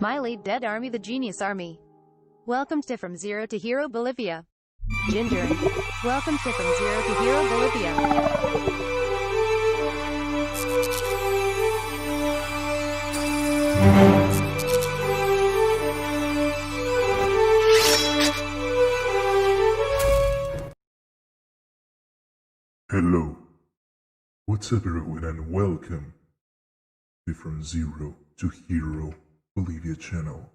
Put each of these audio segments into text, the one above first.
My late dead army, the genius army. Welcome to From Zero to Hero Bolivia. Gingering. Welcome to From Zero to Hero Bolivia. Hello, what's up everyone and welcome to From Zero to Hero Bolivia channel.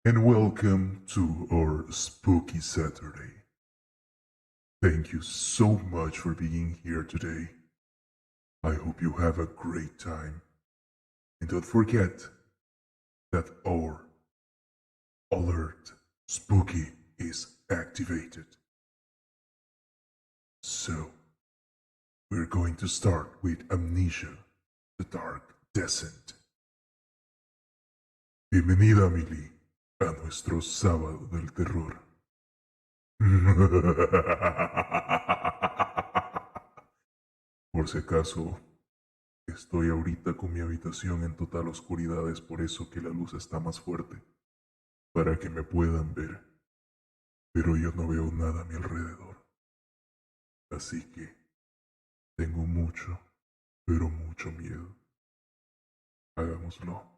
And welcome to our spooky Saturday. Thank you so much for being here today. I hope you have a great time. And don't forget that our alert spooky is activated. So, we're going to start with Amnesia, the Dark Descent. Bienvenida, Amelie, a nuestro sábado del terror. Por si acaso, estoy ahorita con mi habitación en total oscuridad, es por eso que la luz está más fuerte, para que me puedan ver. Pero yo no veo nada a mi alrededor. Así que tengo mucho, pero mucho miedo. Hagámoslo.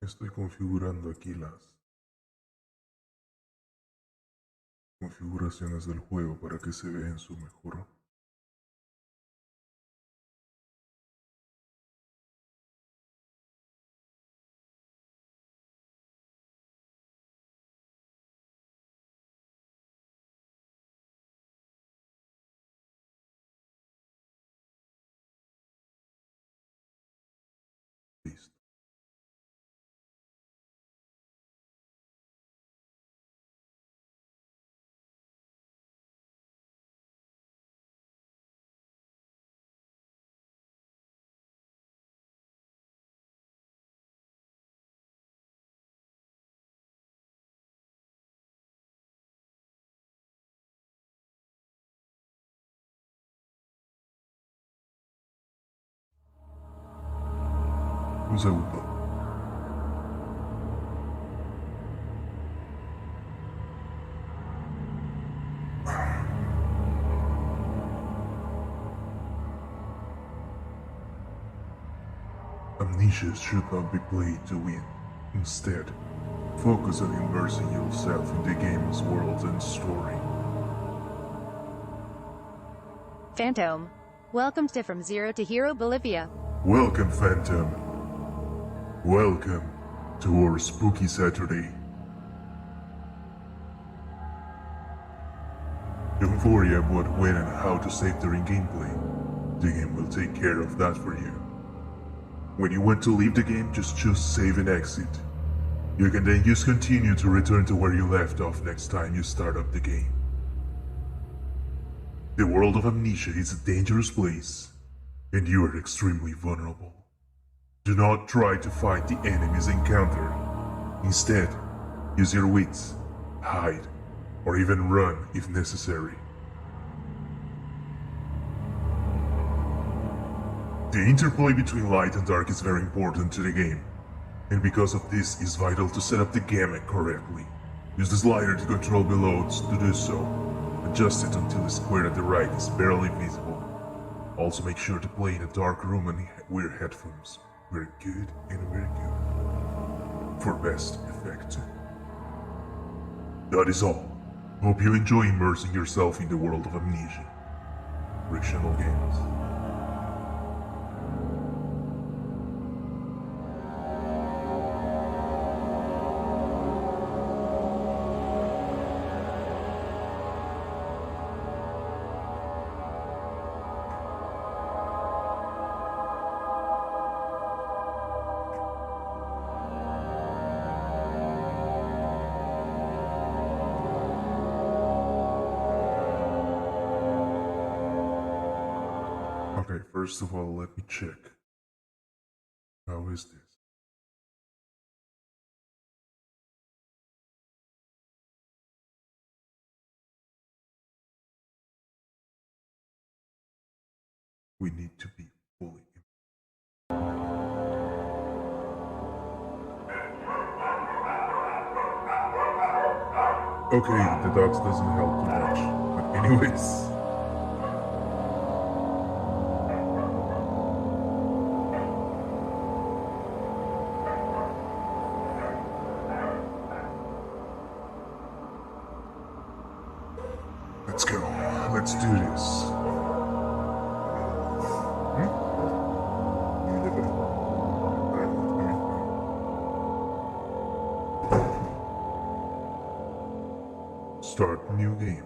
Estoy configurando aquí las configuraciones del juego para que se vea en su mejor. Listo. Un segundo. Amnesia should not be played to win. Instead, focus on immersing yourself in the game's world and story. Phantom. Welcome to From Zero to Hero Bolivia. Welcome, Phantom. Welcome to our spooky Saturday. Don't worry about when and how to save during gameplay. The game will take care of that for you. When you want to leave the game, just choose save and exit. You can then use continue to return to where you left off next time you start up the game. The world of Amnesia is a dangerous place, and you are extremely vulnerable. Do not try to fight the enemies encountered. Instead, use your wits, hide, or even run if necessary. The interplay between light and dark is very important to the game, and because of this is vital to set up the gamut correctly. Use the slider to control below to do so. Adjust it until the square at the right is barely visible. Also make sure to play in a dark room and wear headphones. Very good and very good. For best effect. That is all. Hope you enjoy immersing yourself in the world of Amnesia. Frictional Games. Okay, first of all, let me check. How is this? We need to be fully. Okay, the dogs doesn't help too much. But anyways. Let's go. Let's do this. Start new game.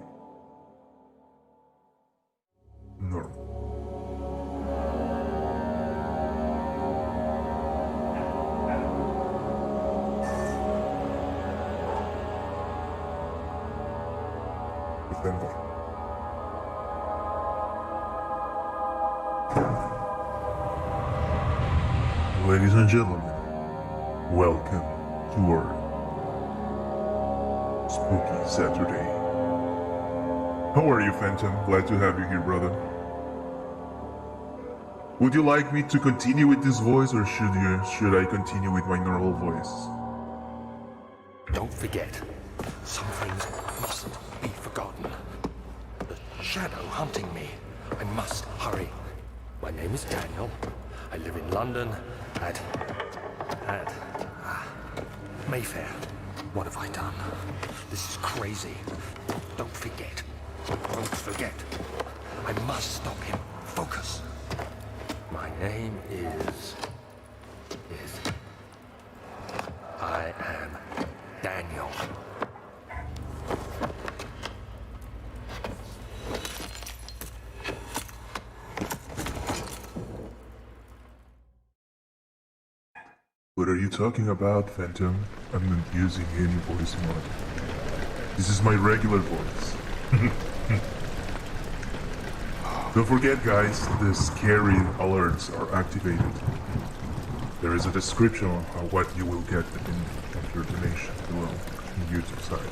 Normal. Defender. Ladies and gentlemen, welcome to our spooky Saturday. How are you, Phantom? Glad to have you here, brother. Would you like me to continue with this voice, or should I continue with my normal voice? Don't forget, some things mustn't be forgotten. The shadow hunting me. I must hurry. My name is Daniel. I live in London at Mayfair. What have I done? This is crazy. Don't forget. Don't forget. I must stop him. Focus. My name is... I am Daniel. What are you talking about, Phantom? I'm not using any voice mod. This is my regular voice. Don't forget, guys, the scary alerts are activated. There is a description on what you will get in your donation below on the YouTube side.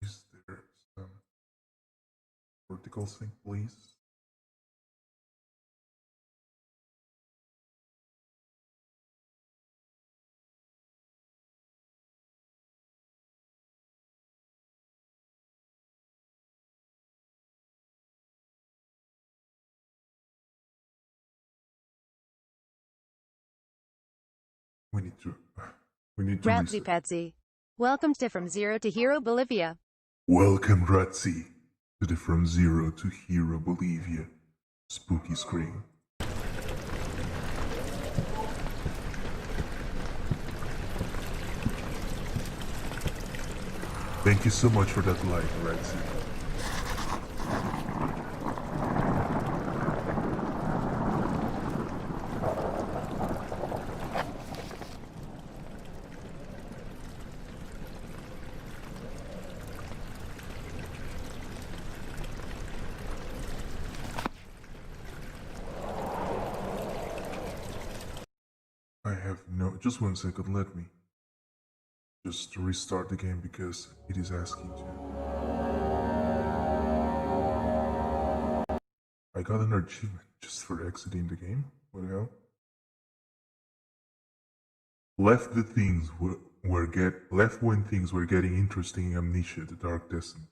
Is there some vertical thing, please? We need to Ratsy reset. Patsy. Welcome to From Zero to Hero Bolivia. Welcome, Ratsy, to the From Zero to Hero Bolivia spooky screen. Thank you so much for that like, Ratsy. I have no... Just 1 second, let me just restart the game because it is asking to. I got an achievement just for exiting the game. What the hell? Left when things were getting interesting in Amnesia, the Dark Descent.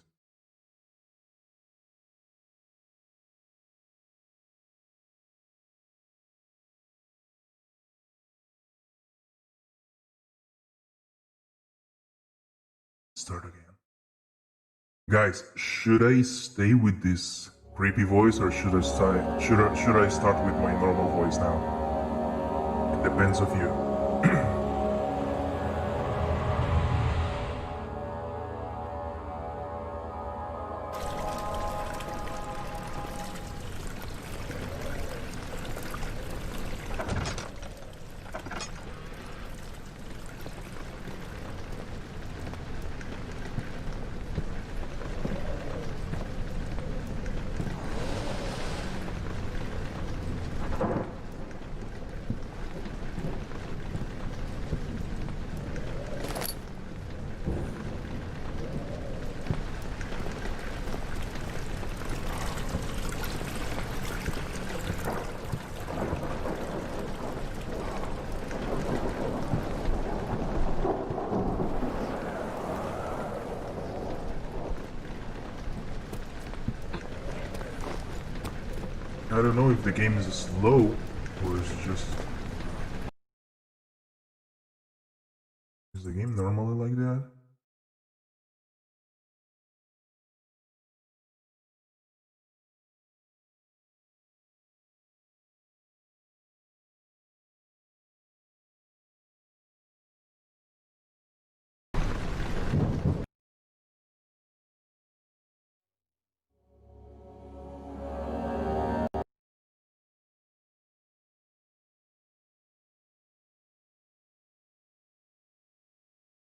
Start again. Guys, should I stay with this creepy voice or should I start with my normal voice now? It depends of you. I don't know if the game is slow or it's just... Is the game normally like that?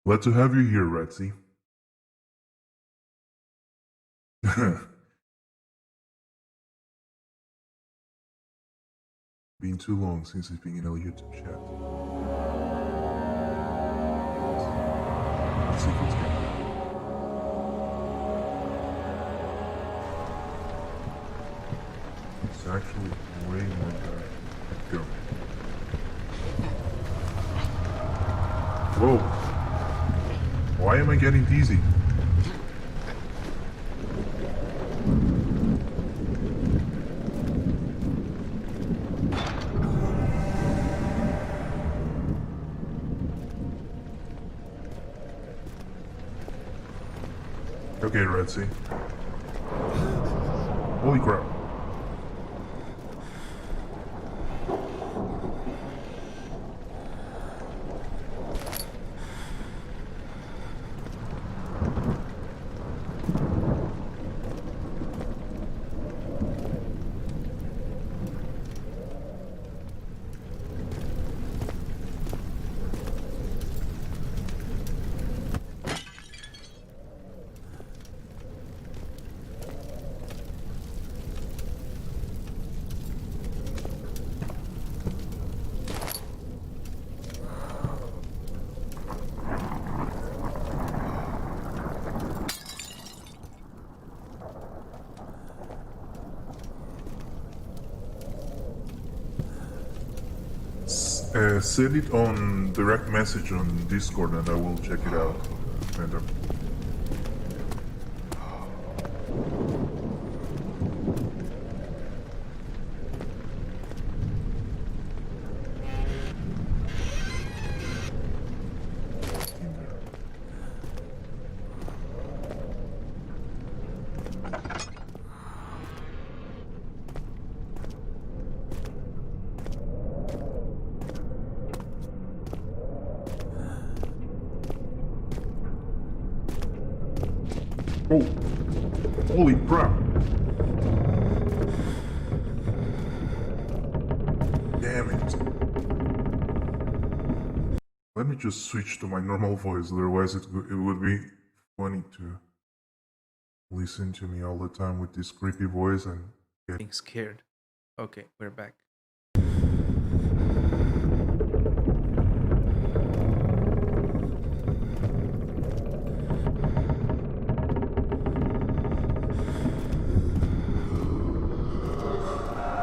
Glad to have you here, Retsy. Been too long since it's been in a YouTube chat. Let's see if it's good. It's actually way more good. Go. Whoa. Why am I getting dizzy? Okay, Redsy. Holy crap. Send it on direct message on Discord and I will check it out later. Oh, holy crap. Damn it. Let me just switch to my normal voice, otherwise it would be funny to listen to me all the time with this creepy voice and get Getting scared. Okay, we're back.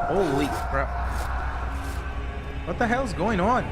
Holy crap. What the hell's going on?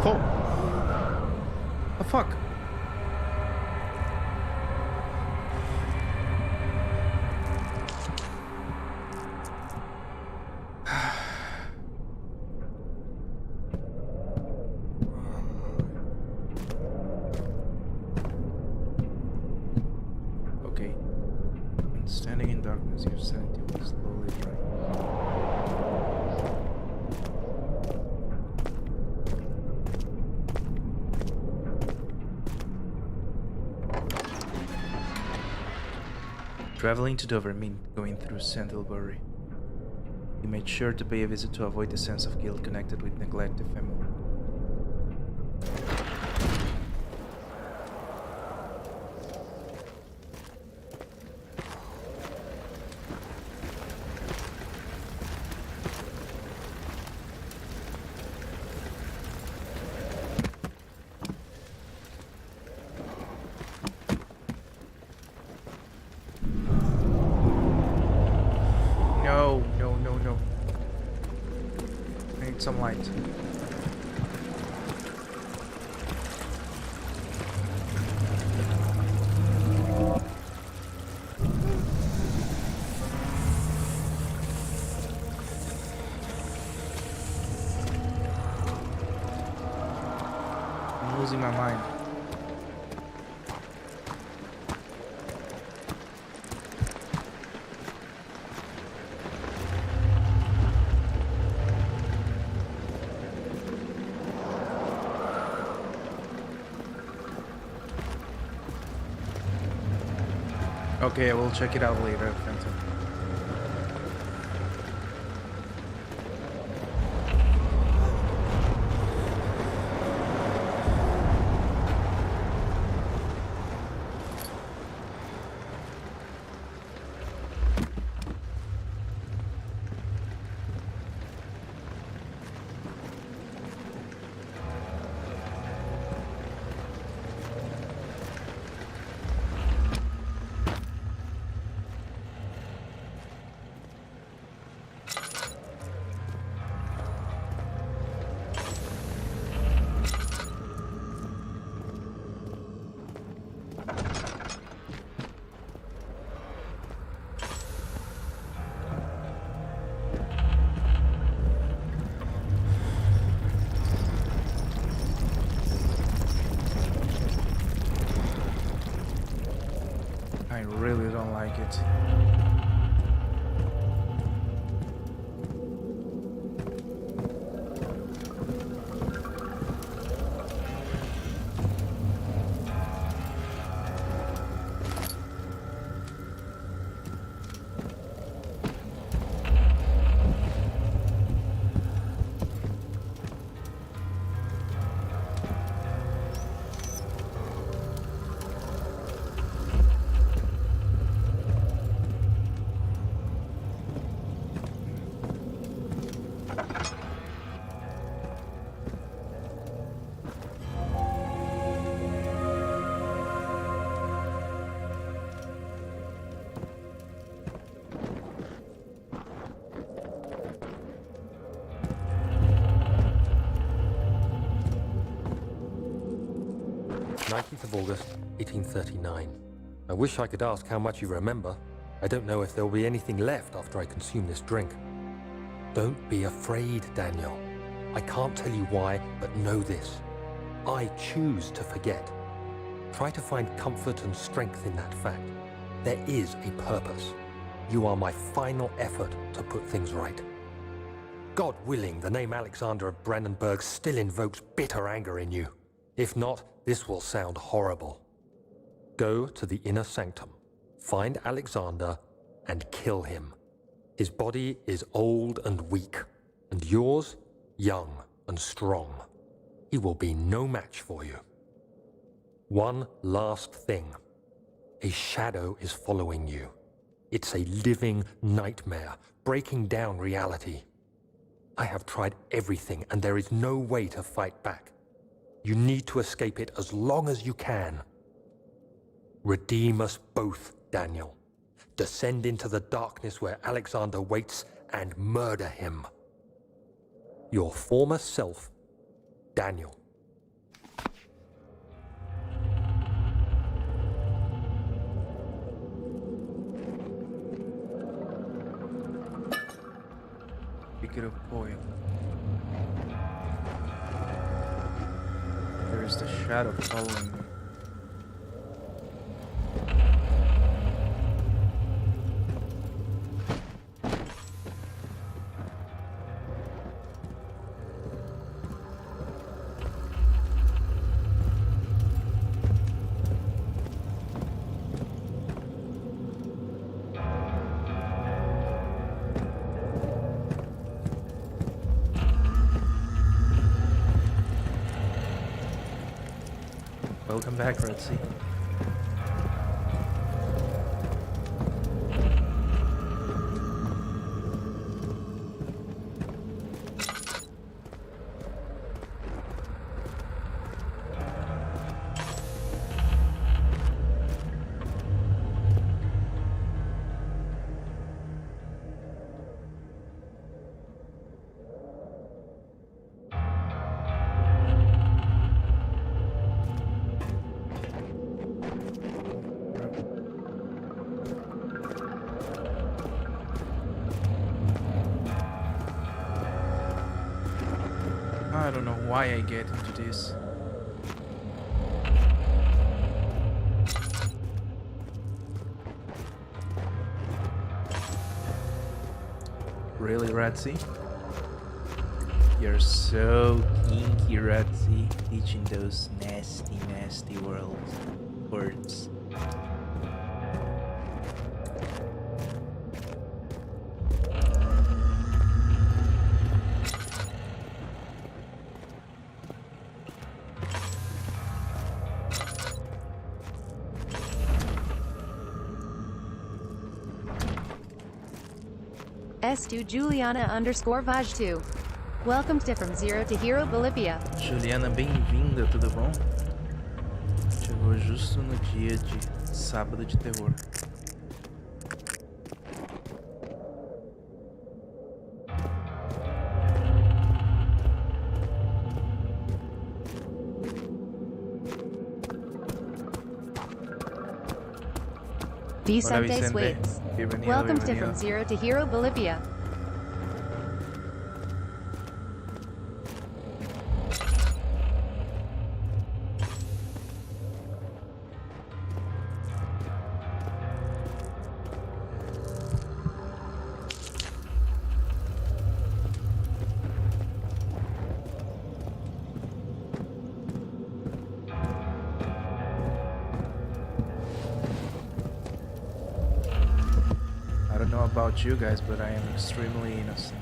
Oh. The fuck? Traveling to Dover meant going through Sandalbury. He made sure to pay a visit to avoid the sense of guilt connected with neglect of family. No. I need some light. I'm losing my mind. Okay, I will check it out later, Phantom. I really don't like it. August 1839. I wish I could ask how much you remember. I don't know if there will be anything left after I consume this drink. Don't be afraid, Daniel. I can't tell you why, but know this. I choose to forget. Try to find comfort and strength in that fact. There is a purpose. You are my final effort to put things right. God willing, the name Alexander of Brandenburg still invokes bitter anger in you. If not, this will sound horrible. Go to the inner sanctum, find Alexander, and kill him. His body is old and weak, and yours, young and strong. He will be no match for you. One last thing. A shadow is following you. It's a living nightmare, breaking down reality. I have tried everything, and there is no way to fight back. You need to escape it as long as you can. Redeem us both, Daniel. Descend into the darkness where Alexander waits and murder him. Your former self, Daniel. Pick it up, boy. There is the shadow following me. Welcome back, Rotsy. I don't know why I get into this. Really, Ratsy? You're so kinky, Ratsy, teaching those nasty, nasty words. S2 Juliana_Vaj2. Welcome to From Zero to Hero Bolivia. Juliana, bem-vinda, tudo bom? Chegou justo no dia de sábado de terror. Vicente Vicente. Waits. Bienvenido, Welcome to bienvenido. From Zero to Hero Bolivia. I don't know about you guys, but I am extremely innocent.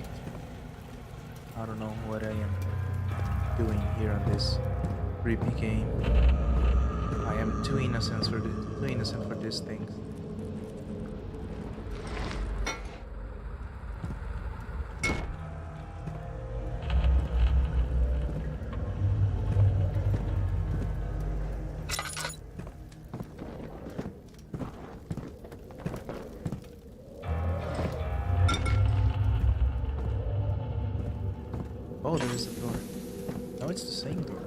I don't know what I am doing here on this creepy game. I am too innocent for these things. Oh, there is a door. No, it's the same door.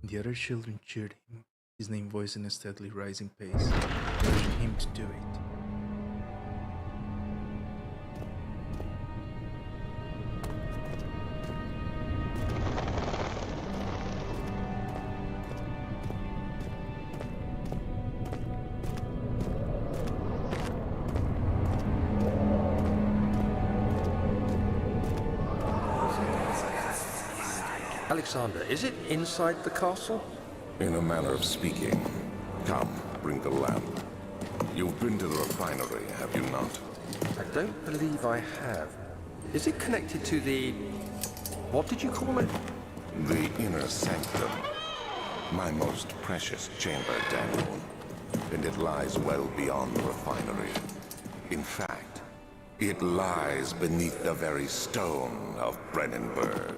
The other children cheered him. his name voice in a steadily rising pace, urging him to do it. Alexander, is it inside the castle? In a manner of speaking. Come, bring the lamp. You've been to the refinery, have you not? I don't believe I have. Is it connected to the... what did you call it? The inner sanctum. My most precious chamber, Daniel. And it lies well beyond the refinery. In fact, it lies beneath the very stone of Brennenburg.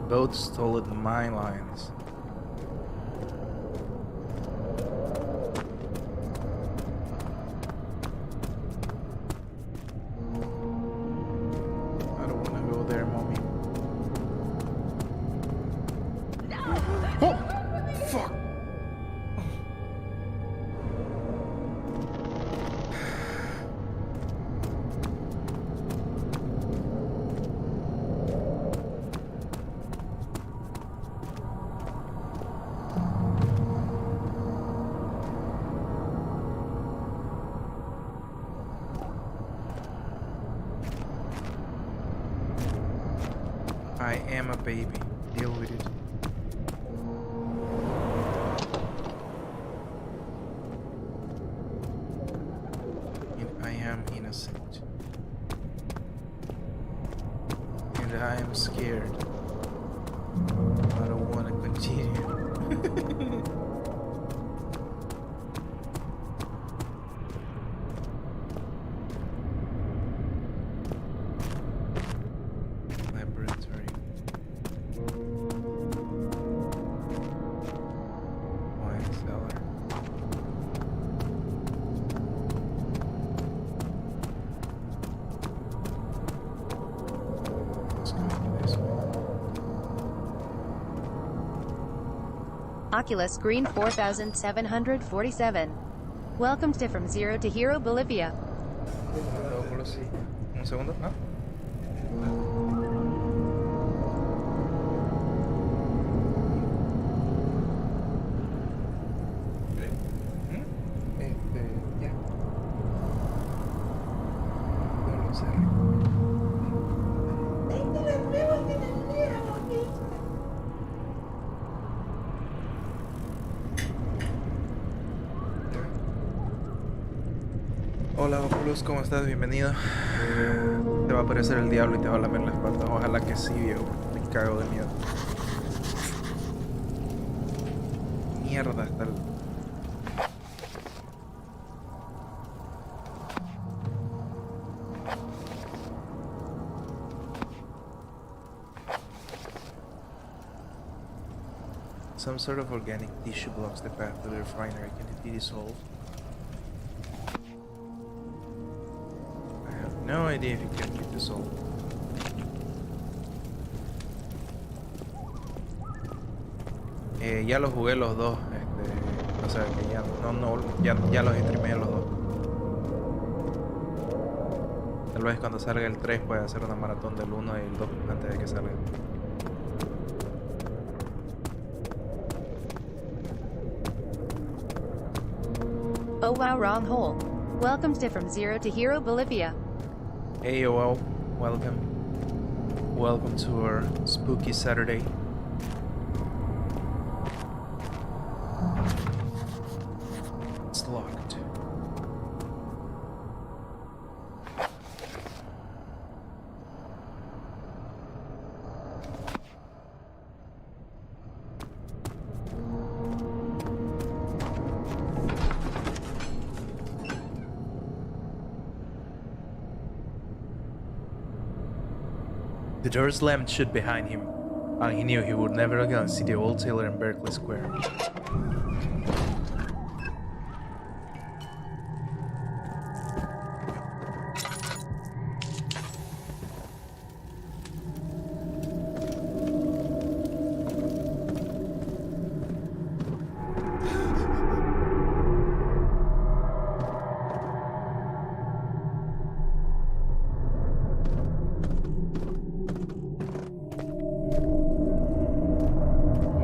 Both stole my lines. I don't want to go there, mommy. Oh! Fuck! I am a baby. Deal with it. And I am innocent. And I am scared. I don't want to continue. Laboratory. Wine cellar. Let's go this way. Oculus Green 4747. Welcome to From Zero to Hero Bolivia. Sí. Un segundo. ¿Ah? Ya. No lo cerré. Hola Oculus, ¿cómo estás? Bienvenido. Te va a aparecer el diablo y te va a lamer la espalda. Ojalá que sí, viejo. Me cago de miedo. Mierda, está el... Some sort of organic tissue blocks the path to the refinery. Can it be dissolved? I have no idea if it can be dissolved. Ya los jugué los dos, o sea que ya los streameé los dos. Tal vez cuando salga el 3 pueda hacer una maratón del 1 y el 2 antes de que salga. Oh wow, wrong hole. Welcome to From Zero to Hero Bolivia. Hey OL, welcome. Welcome to our spooky Saturday. It's locked. door slammed shut behind him, and he knew he would never again see the old tailor in Berkeley Square.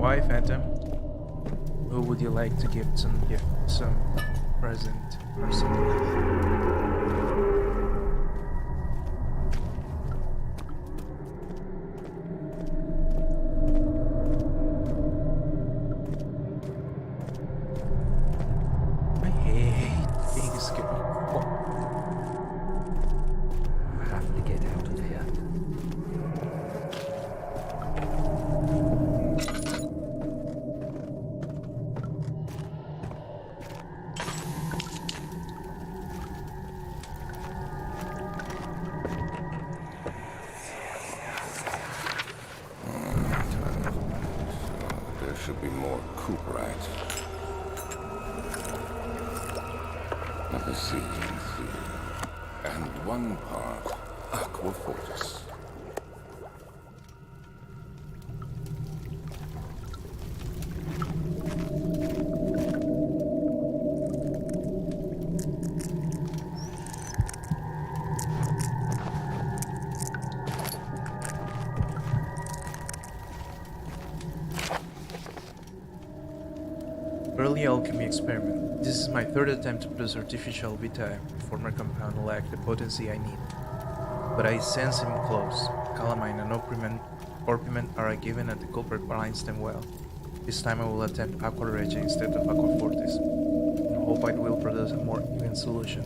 Why, Phantom? Who would you like to give some present or something? I hate being scared. Oh. I have to get out of here. There should be more coop rats. Let me see. And one part aquafortis. Early alchemy experiment. This is my third attempt to produce artificial vitae. The former compound lacked the potency I need. But I sense him close. Calamine and orpiment are given and the culprit binds them well. This time I will attempt aqua regia instead of aquafortis, and hope I will produce a more even solution.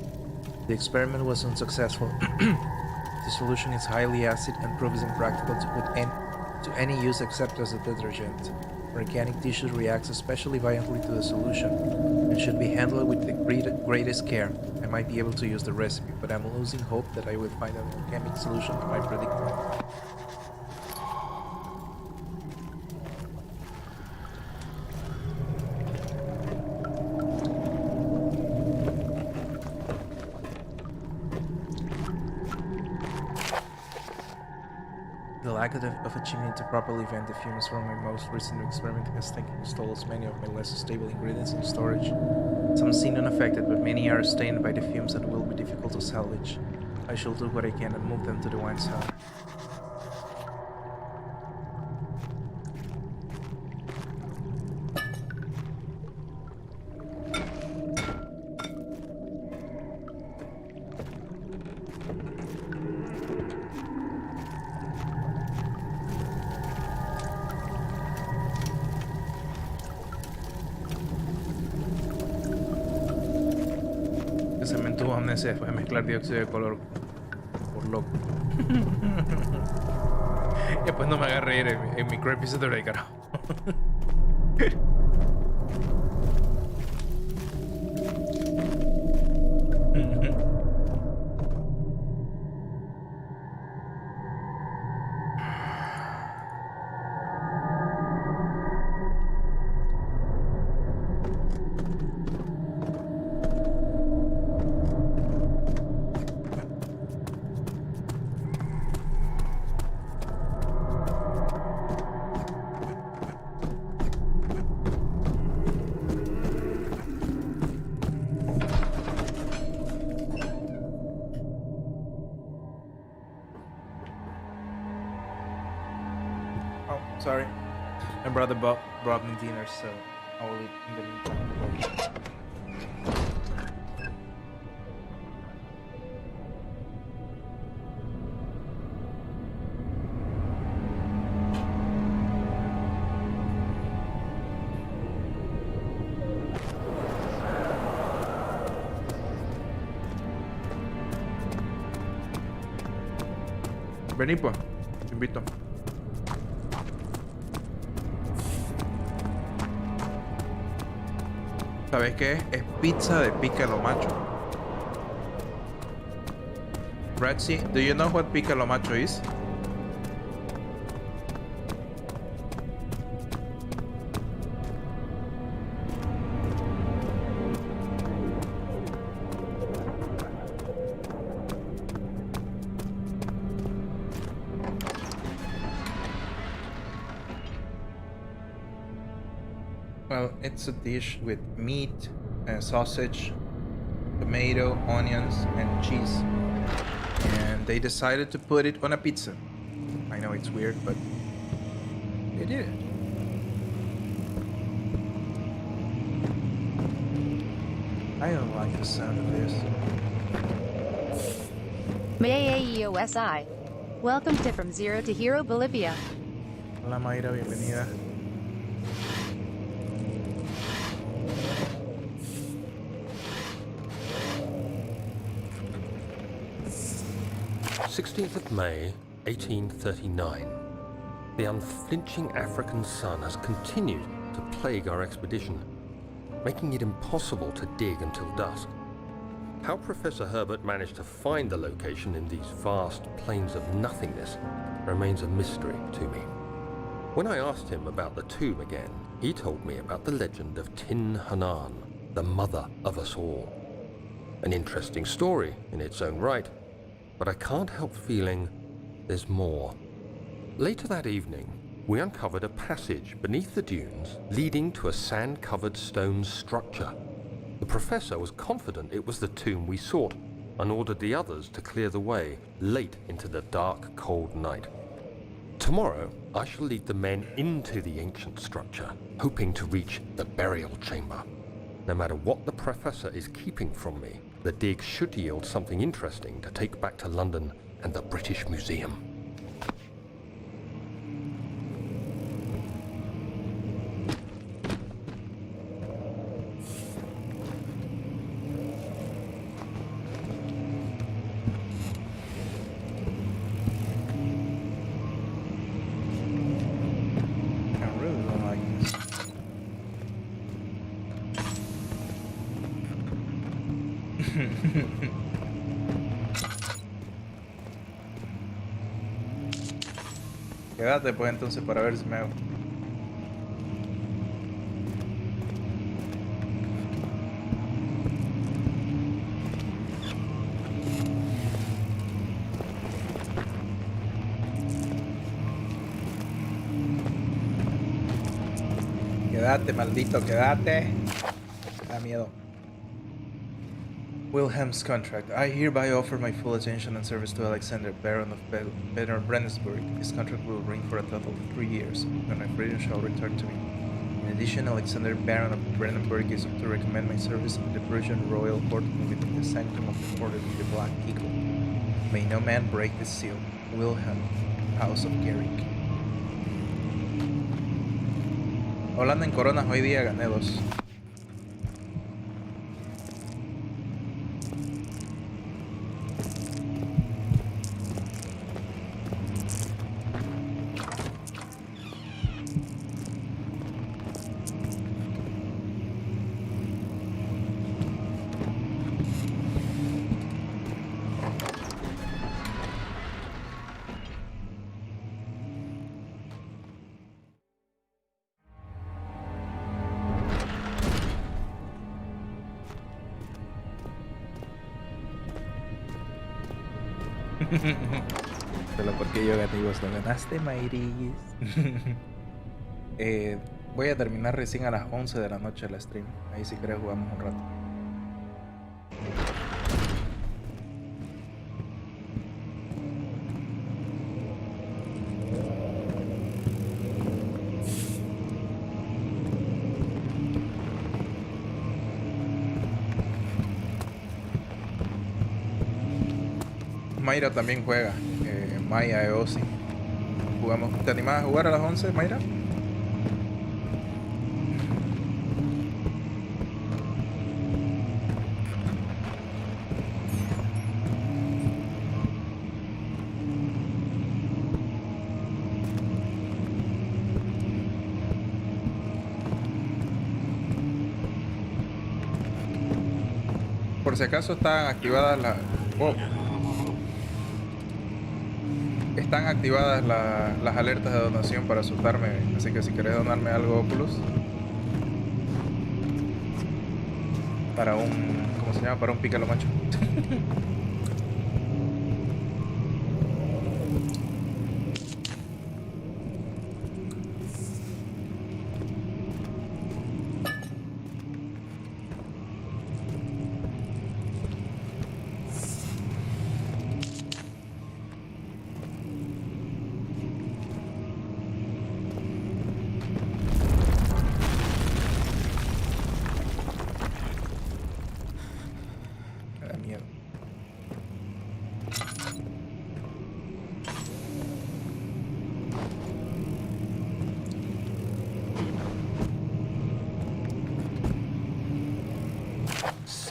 The experiment was unsuccessful. The solution is highly acid and proves impractical to put to any use except as a detergent. Organic tissue reacts especially violently to the solution and should be handled with the greatest care. I might be able to use the recipe, but I'm losing hope that I will find an alchemic solution to my predicament. The lack of a chimney to properly vent the fumes from my most recent experiment has taken stole many of my less stable ingredients in storage. Some seem unaffected, but many are stained by the fumes and will be difficult to salvage. I shall do what I can and move them to the wine cellar. Se me entuvo Amnesia después de mezclar dióxido de color por loco. Y después no me haga reír en mi creepy episodio de carajo. Sorry, my brother brought me dinner, so I will eat in the meantime. Vení pues, te invito. ¿Sabes qué es? Es pizza de pícalo macho. Ratsi, do you know what pícalo macho is? Well, it's a dish with meat, sausage, tomato, onions, and cheese. And they decided to put it on a pizza. I know it's weird, but they did it. I don't like the sound of this. Mayaeosi. Welcome to From Zero to Hero Bolivia. Hola Mayra, bienvenida. May 1839. The unflinching African sun has continued to plague our expedition, making it impossible to dig until dusk. How Professor Herbert managed to find the location in these vast plains of nothingness remains a mystery to me. When I asked him about the tomb again, he told me about the legend of Tin Hanan, the mother of us all. An interesting story in its own right, but I can't help feeling there's more. Later that evening, we uncovered a passage beneath the dunes leading to a sand-covered stone structure. The professor was confident it was the tomb we sought and ordered the others to clear the way late into the dark, cold night. Tomorrow, I shall lead the men into the ancient structure, hoping to reach the burial chamber. No matter what the professor is keeping from me, the dig should yield something interesting to take back to London and the British Museum. Quédate pues entonces para ver si me hago. Quédate, maldito, quédate. Da miedo. Wilhelm's contract. I hereby offer my full attention and service to Alexander, Baron of Brandenburg. His contract will run for a total of 3 years, when my freedom shall return to me. In addition, Alexander, Baron of Brandenburg, is to recommend my service in the Prussian royal court and within the sanctum of the order of the Black Eagle. May no man break this seal. Wilhelm, House of Gehrig. Hablando en coronas, hoy día gané 2. Solo porque yo gané y vos no ganaste, Mayris. Voy a terminar recién a las 11 de la noche el stream. Ahí si querés jugamos un rato. Mayra también juega, Maya Eosi. Jugamos. ¿Te animás a jugar a las 11, Mayra? Por si acaso están activadas las... Oh. Están activadas las alertas de donación para asustarme, así que si querés donarme algo Oculus para un, ¿cómo se llama? Para un pícalo macho.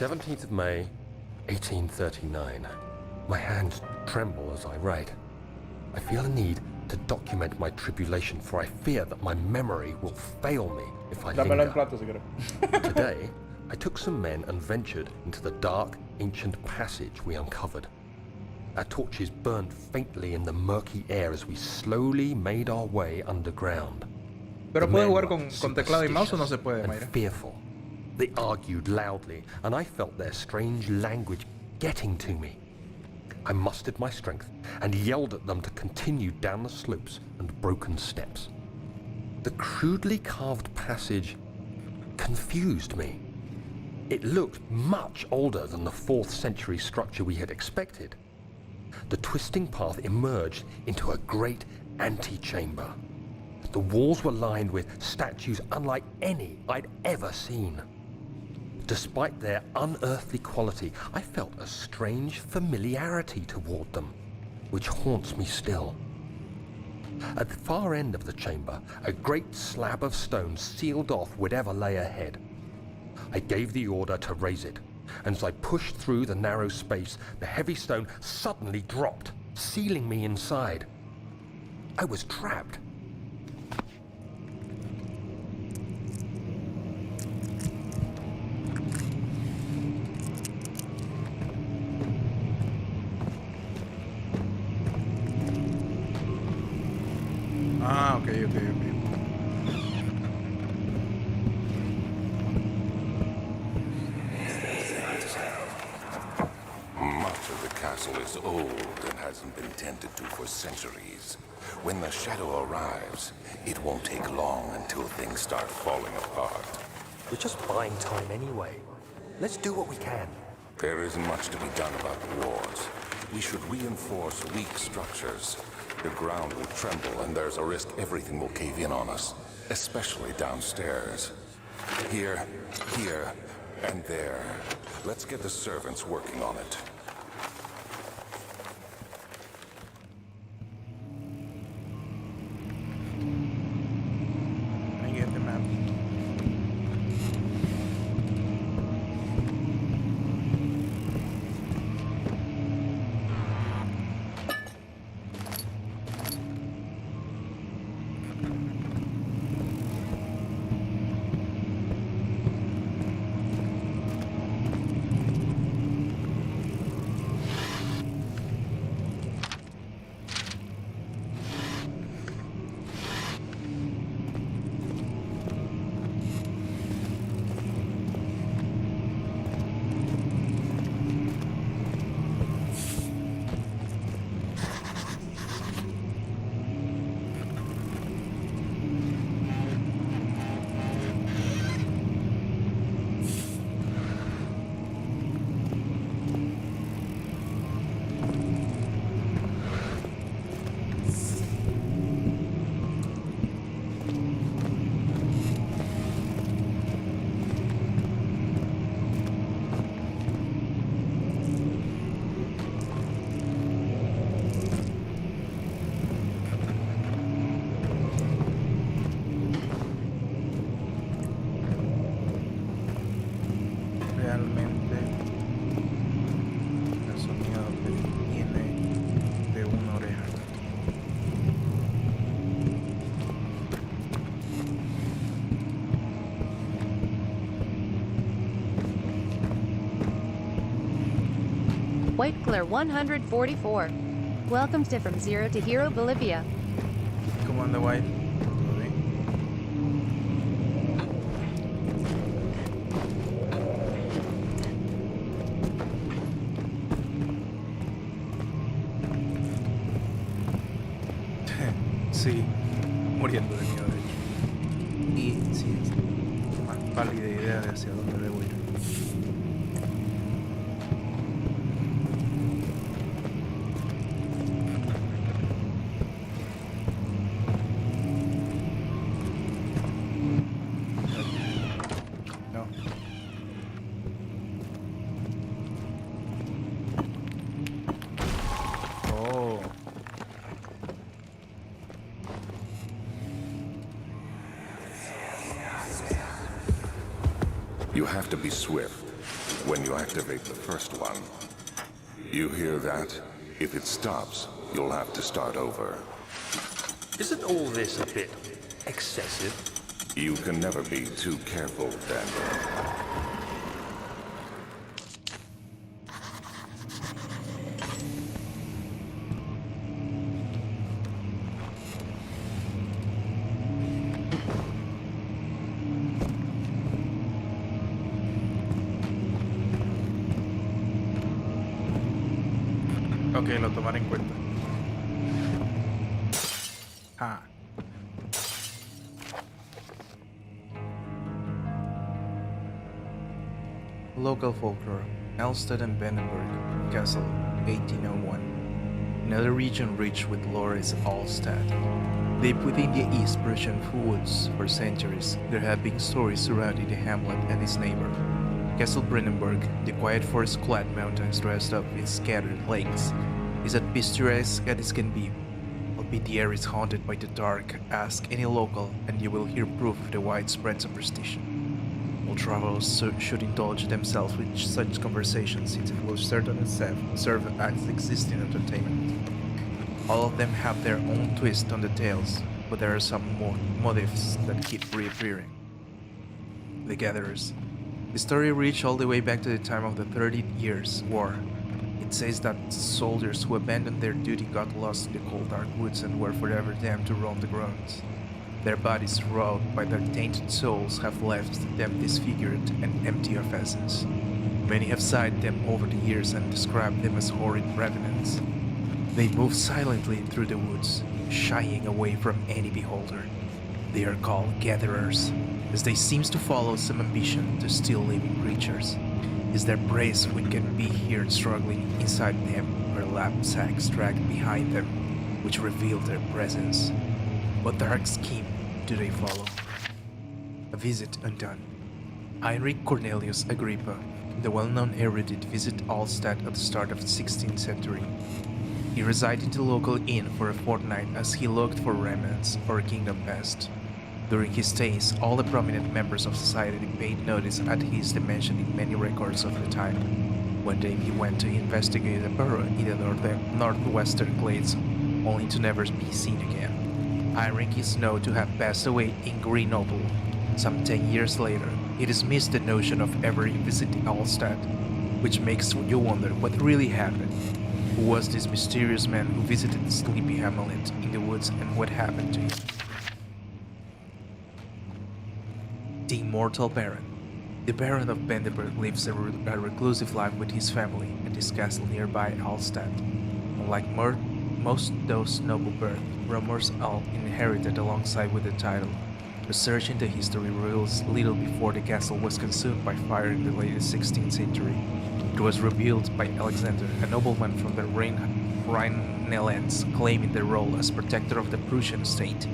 17th of May, 1839. My hands tremble as I write. I feel a need to document my tribulation, for I fear that my memory will fail me if I Dámelo en linger. plato si quieres. Today, I took some men and ventured into the dark, ancient passage we uncovered. Our torches burned faintly in the murky air as we slowly made our way underground. Pero The puedes men jugar were con teclado y mouse o no se superstitious puede, and Mayra. fearful. They argued loudly, and I felt their strange language getting to me. I mustered my strength and yelled at them to continue down the slopes and broken steps. The crudely carved passage confused me. It looked much older than the 4th century structure we had expected. The twisting path emerged into a great antechamber. The walls were lined with statues unlike any I'd ever seen. Despite their unearthly quality, I felt a strange familiarity toward them, which haunts me still. At the far end of the chamber, a great slab of stone sealed off whatever lay ahead. I gave the order to raise it, and as I pushed through the narrow space, the heavy stone suddenly dropped, sealing me inside. I was trapped. Ah, ok. Much of the castle is old and hasn't been tended to for centuries. When the shadow arrives, it won't take long until things start falling apart. We're just buying time anyway. Let's do what we can. There isn't much to be done about the walls. We should reinforce weak structures. The ground will tremble, and there's a risk everything will cave in on us, especially downstairs. Here, and there. Let's get the servants working on it. I get the map. Realmente el sonido viene de una oreja. White Clear 144. Welcome to From Zero to Hero Bolivia. ¿Cómo anda, White? ¿Todo bien? Sí, muriendo de miedo, de hecho. Y sí, más pálida idea de hacia dónde debo ir. No. Oh. You have to be swift. when you activate the first one. You hear that? If it stops, you'll have to start over. Isn't all this a bit excessive? You can never be too careful, Daniel. Ok, lo tomaré en cuenta. Ah. Local folklore. Elstead and Brandenburg Castle, 1801. Another region rich with lore is Alstad. Deep within the East Prussian woods for centuries, there have been stories surrounding the hamlet and its neighbor. Castle Brandenburg, the quiet forest-clad mountains dressed up in scattered lakes, is as picturesque as it can be. Albeit the air is haunted by the dark, ask any local and you will hear proof of the widespread superstition. All travelers should indulge themselves with such conversations since it will certainly serve as existing entertainment. All of them have their own twist on the tales, but there are some motifs that keep reappearing. The Gatherers. The story reached all the way back to the time of the 30 Years' War. It says that soldiers who abandoned their duty got lost in the cold dark woods and were forever damned to roam the grounds. Their bodies, wrought by their tainted souls, have left them disfigured and empty of essence. Many have sighed them over the years and described them as horrid revenants. They move silently through the woods, shying away from any beholder. They are called Gatherers, as they seem to follow some ambition to steal living creatures. Is their praise which can be heard struggling inside them, or lap sacks dragged behind them, which reveal their presence. What dark scheme do they follow? A visit undone. Heinrich Cornelius Agrippa, the well-known erudite, visited Alstad at the start of the 16th century. He resided in the local inn for a fortnight as he looked for remnants or a kingdom past. During his stays, all the prominent members of society paid notice at his mentioned in many records of the time. One day he went to investigate a burrow in the northwestern glades, only to never be seen again. Heinrich is known to have passed away in Grenoble. Some 10 years later, he dismissed the notion of ever visiting Alstad, which makes you wonder what really happened. Who was this mysterious man who visited the sleepy hamlet in the woods and what happened to him? The Immortal Baron. The Baron of Brandenburg lives a reclusive life with his family at his castle nearby Alstad. Unlike most those noble birth, rumors are inherited alongside with the title. Research into history reveals little before the castle was consumed by fire in the late 16th century. It was rebuilt by Alexander, a nobleman from the Rhinelands, claiming the role as protector of the Prussian state.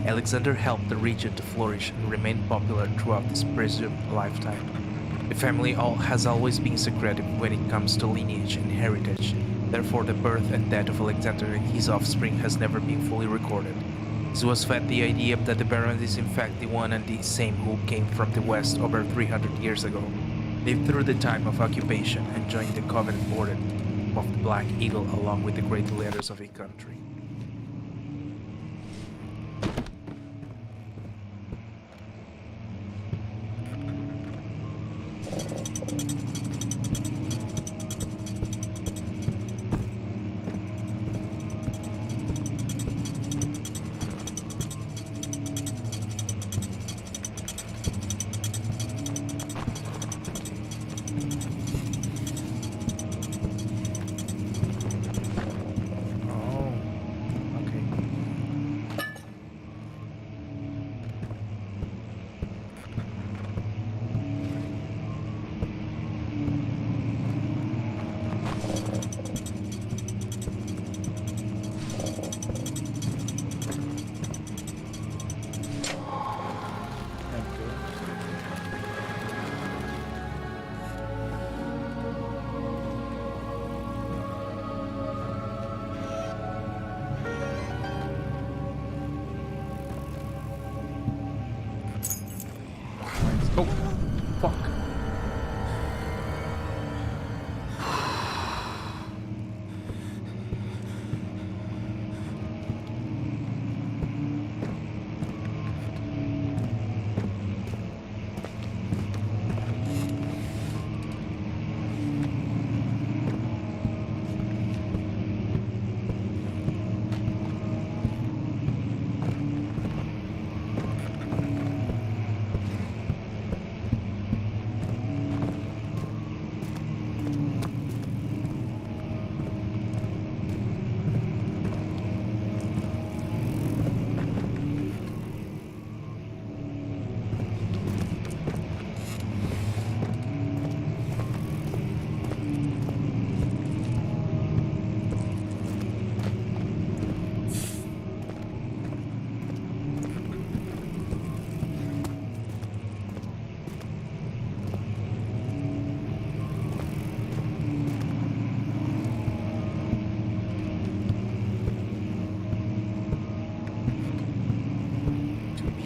Alexander helped the region to flourish and remain popular throughout his presumed lifetime. The family has always been secretive when it comes to lineage and heritage. Therefore, the birth and death of Alexander and his offspring has never been fully recorded. This was fed the idea that the Baron is in fact the one and the same who came from the west over 300 years ago, lived through the time of occupation, and joined the Covenant Order of the Black Eagle along with the great leaders of a country.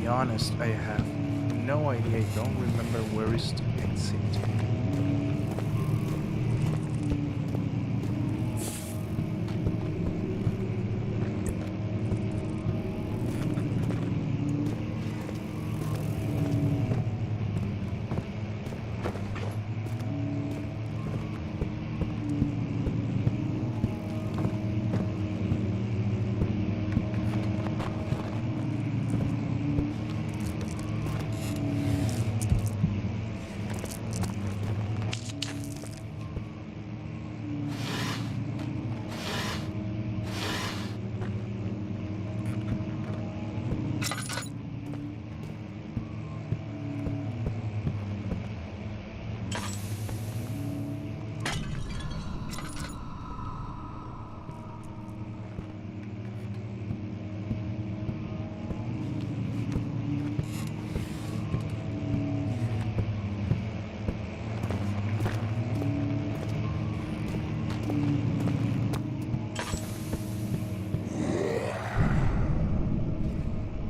be honest, I have no idea. I don't remember where is the exit.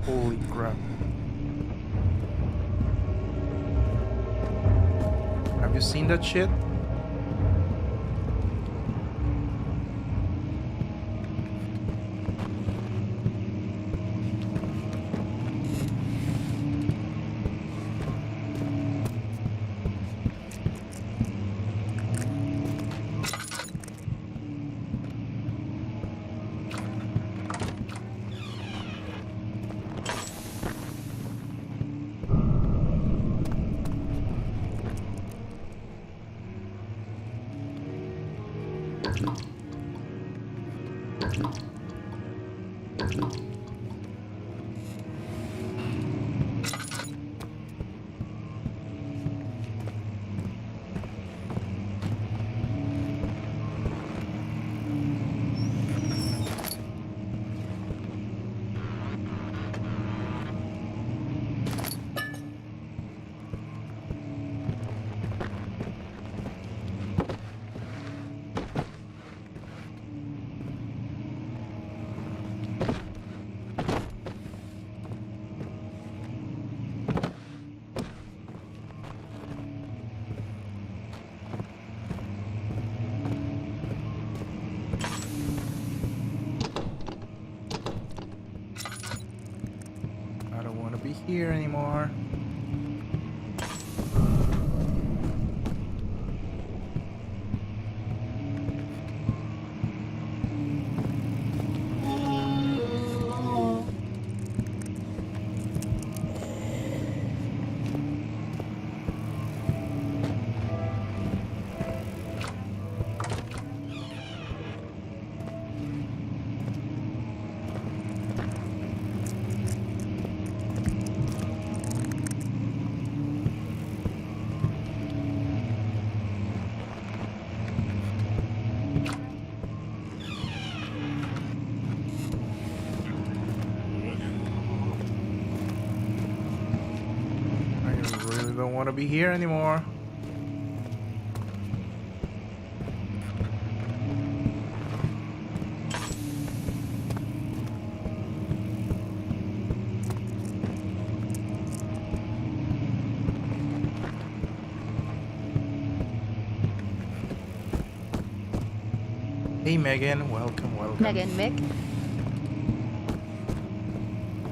Holy crap. Have you seen that shit? Here anymore. Don't want to be here anymore. Hey Megan, welcome. Megan, Mick.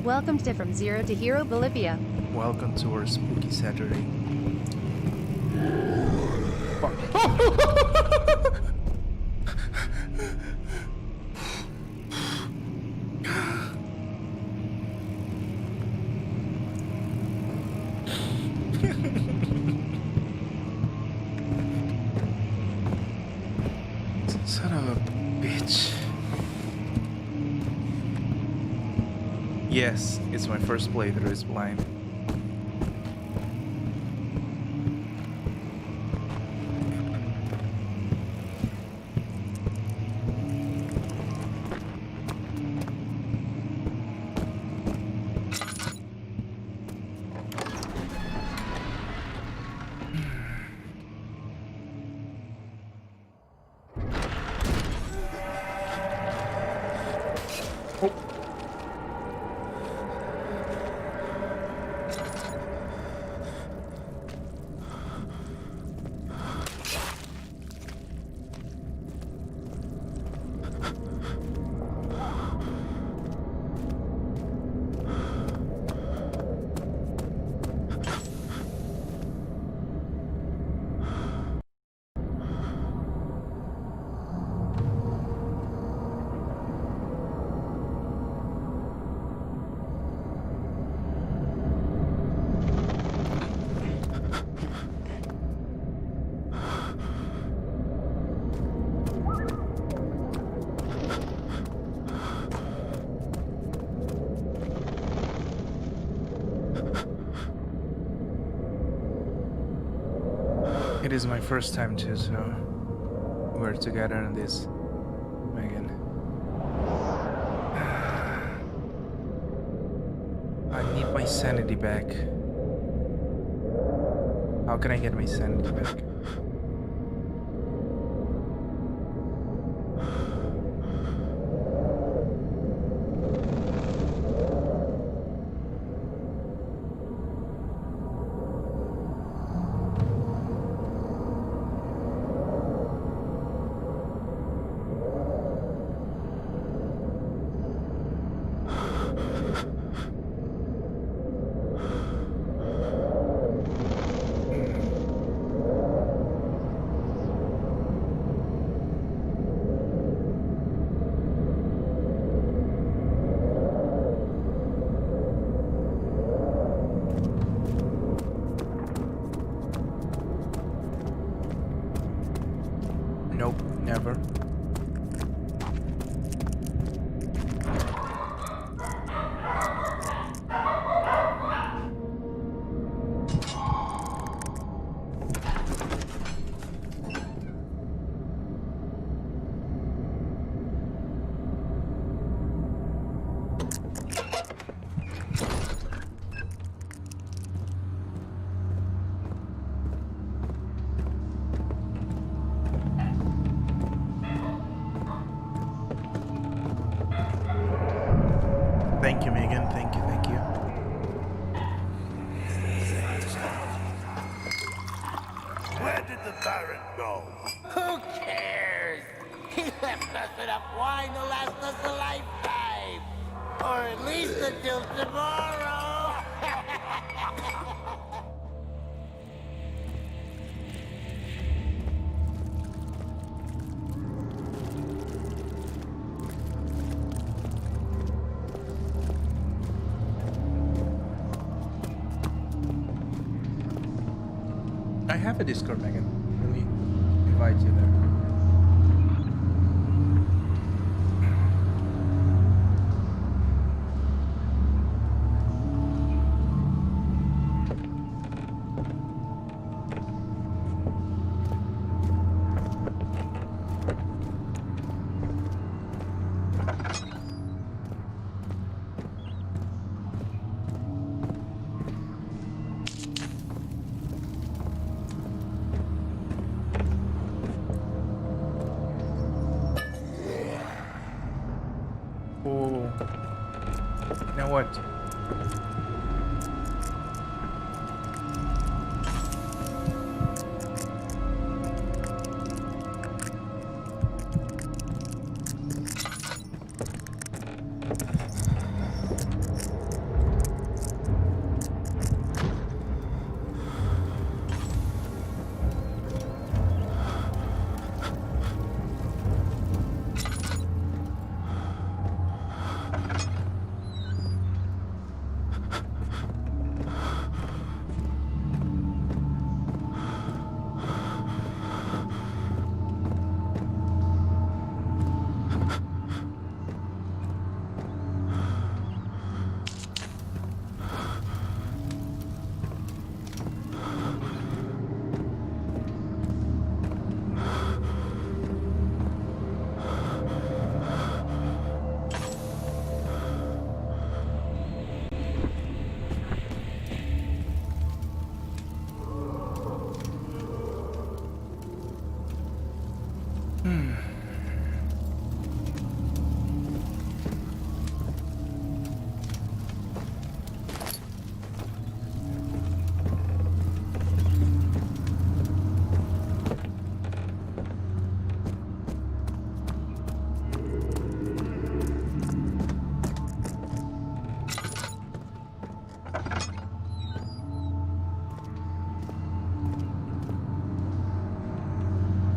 Welcome to From Zero to Hero Bolivia. Welcome to our spooky Saturday. Son of a bitch. Yes, it's my first playthrough as blind. It is my first time too, so we're together on this, Megan. I need my sanity back. How can I get my sanity back? Nope, never. Thank you, Megan. Thank you, thank you. Where did the Baron go? Who cares? He left us enough wine to last us a lifetime. Or at least until tomorrow. I have a Discord, Megan. Let me invite you there. Oh, you know what?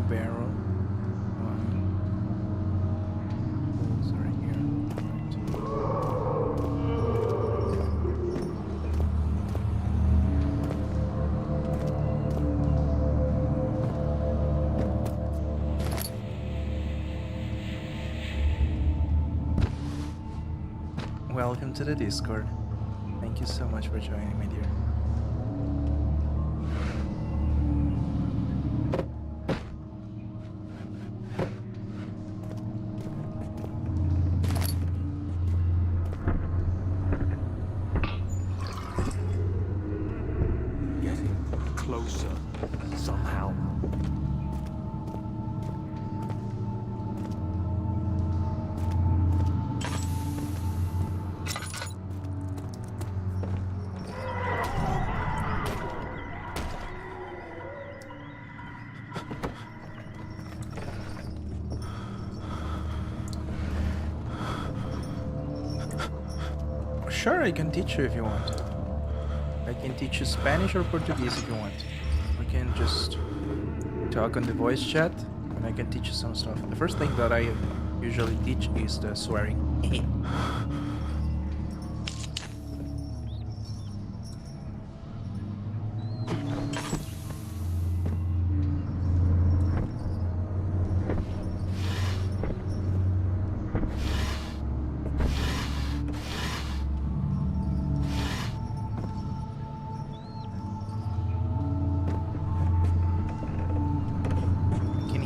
Barrel. Holes right here. Welcome to the Discord. Thank Thank you so much for joining, my dear. Getting closer somehow. Sure, I can teach you if you want. I can teach you Spanish or Portuguese if you want. We can just talk on the voice chat and I can teach you some stuff. The first thing that I usually teach is the swearing.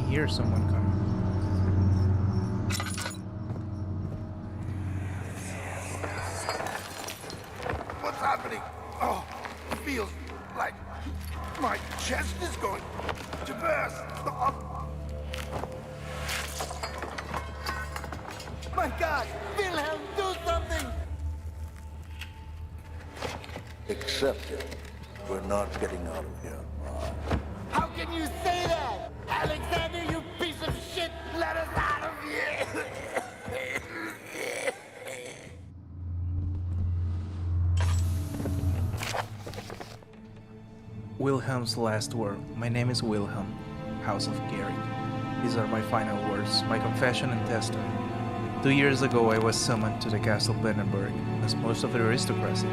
Hear someone coming. What's happening? Oh, it feels like my chest is going to burst. Oh. My God! Wilhelm, do something! Accept it. We're not getting out of here. How can you say that? Alexander, you piece of shit! Let us out of here! Wilhelm's last word. My name is Wilhelm, House of Gary. These are my final words, my confession and testament. 2 years ago I was summoned to the Castle Brandenburg. As most of the aristocracy,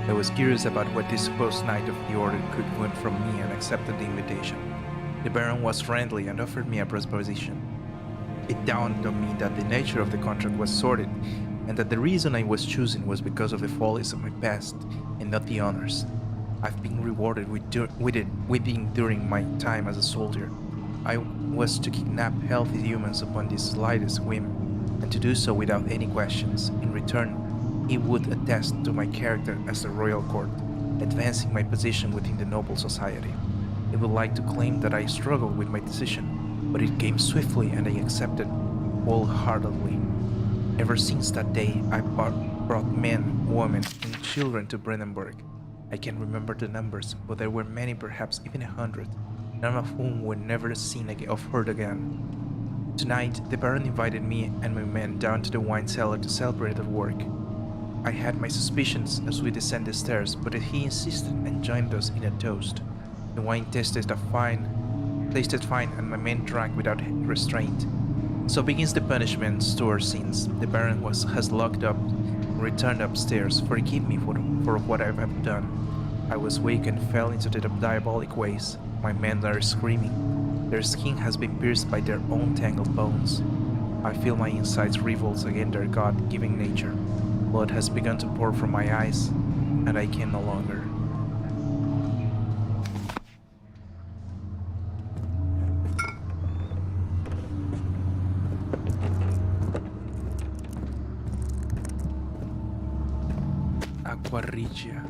I was curious about what this supposed knight of the order could want from me and accepted the invitation. The Baron was friendly and offered me a proposition. It dawned on me that the nature of the contract was sordid, and that the reason I was chosen was because of the follies of my past, and not the honors. I've been rewarded with it during my time as a soldier. I was to kidnap healthy humans upon the slightest whim, and to do so without any questions. In return, he would attest to my character as the royal court, advancing my position within the noble society. I would like to claim that I struggled with my decision, but it came swiftly and I accepted wholeheartedly. Ever since that day, I brought men, women, and children to Brandenburg. I can't remember the numbers, but there were many, perhaps even 100, none of whom were never seen or heard again. Tonight, the Baron invited me and my men down to the wine cellar to celebrate our work. I had my suspicions as we descended the stairs, but he insisted and joined us in a toast. The wine tasted fine, and my men drank without restraint. So begins the punishment to our sins. The Baron has locked up and returned upstairs. Forgive me for what I have done. I was weak and fell into the diabolic ways. My men are screaming. Their skin has been pierced by their own tangled bones. I feel my insides revolt against their God-given nature. Blood has begun to pour from my eyes, and I can no longer. Aquarigia.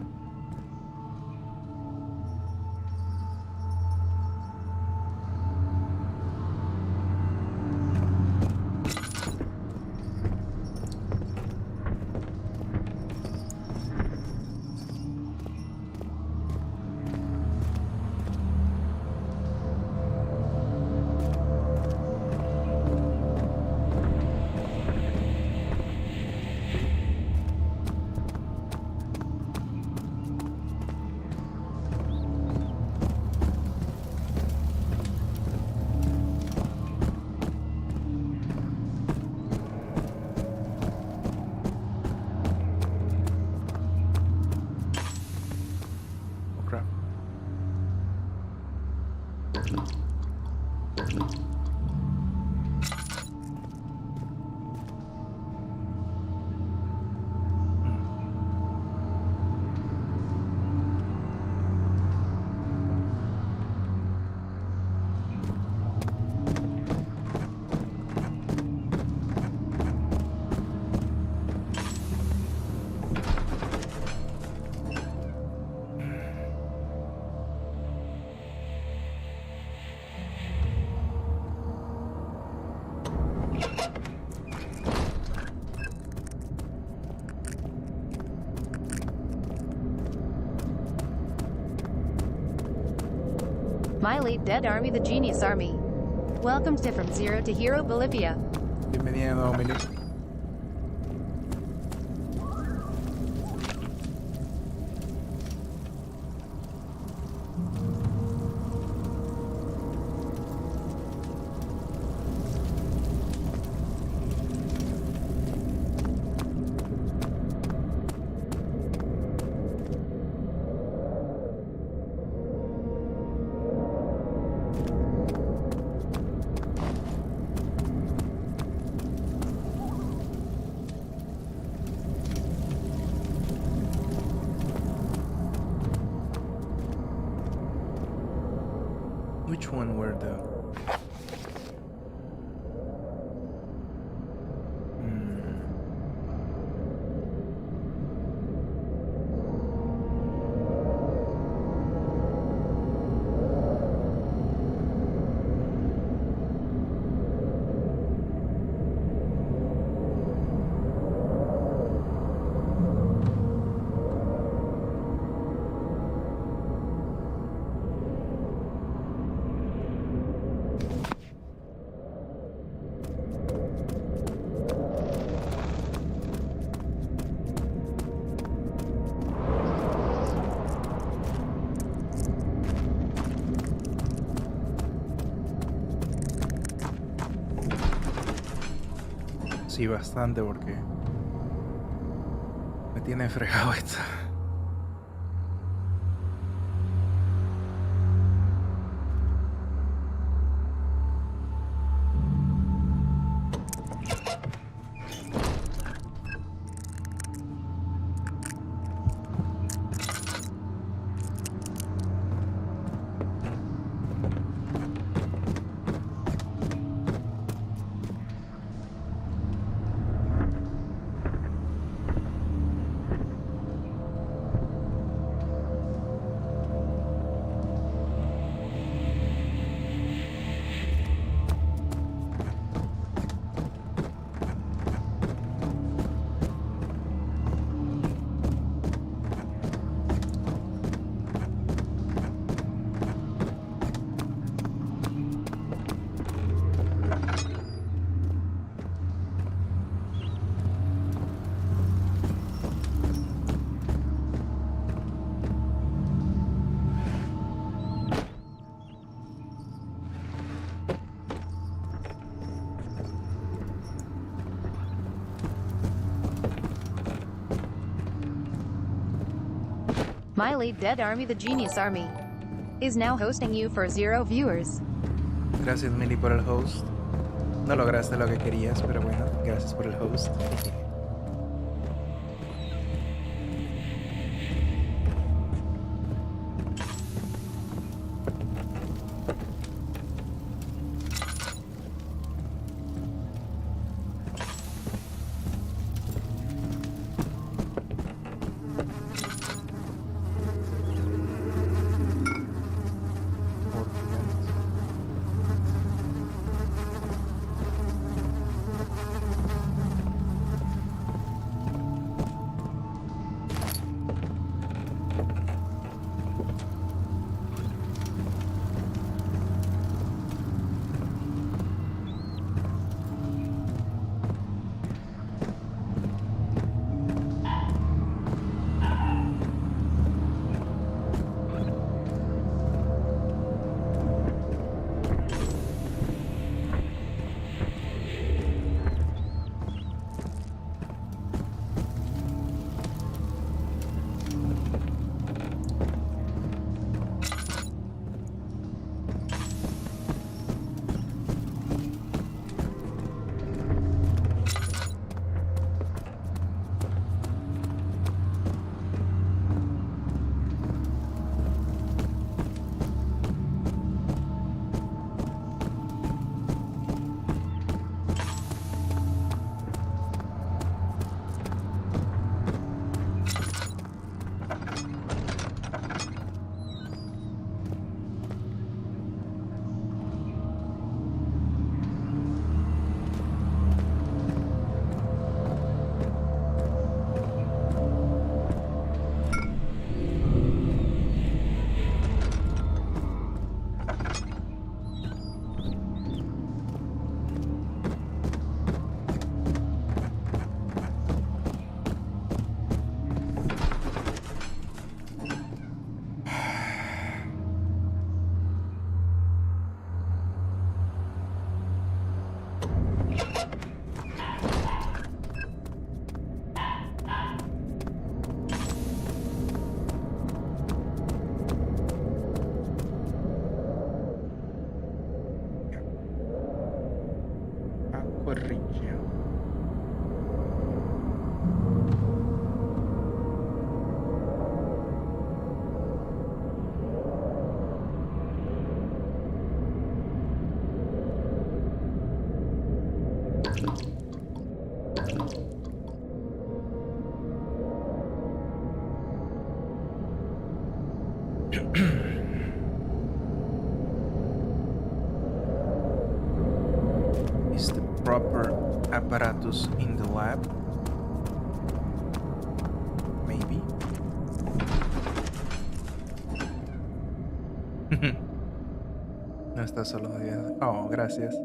My late dead army, the genius army. Welcome to From Zero to Hero Bolivia. Bienvenido, Emily. Which one were the... Sí, bastante, porque me tiene fregado esto. My late dead army, the genius army, is now hosting you for 0 viewers. Gracias, Milly, por el host. No lograste lo que querías, pero bueno, gracias por el host. Is the proper apparatus in the lab? Maybe. No está solo de 10. Oh, gracias.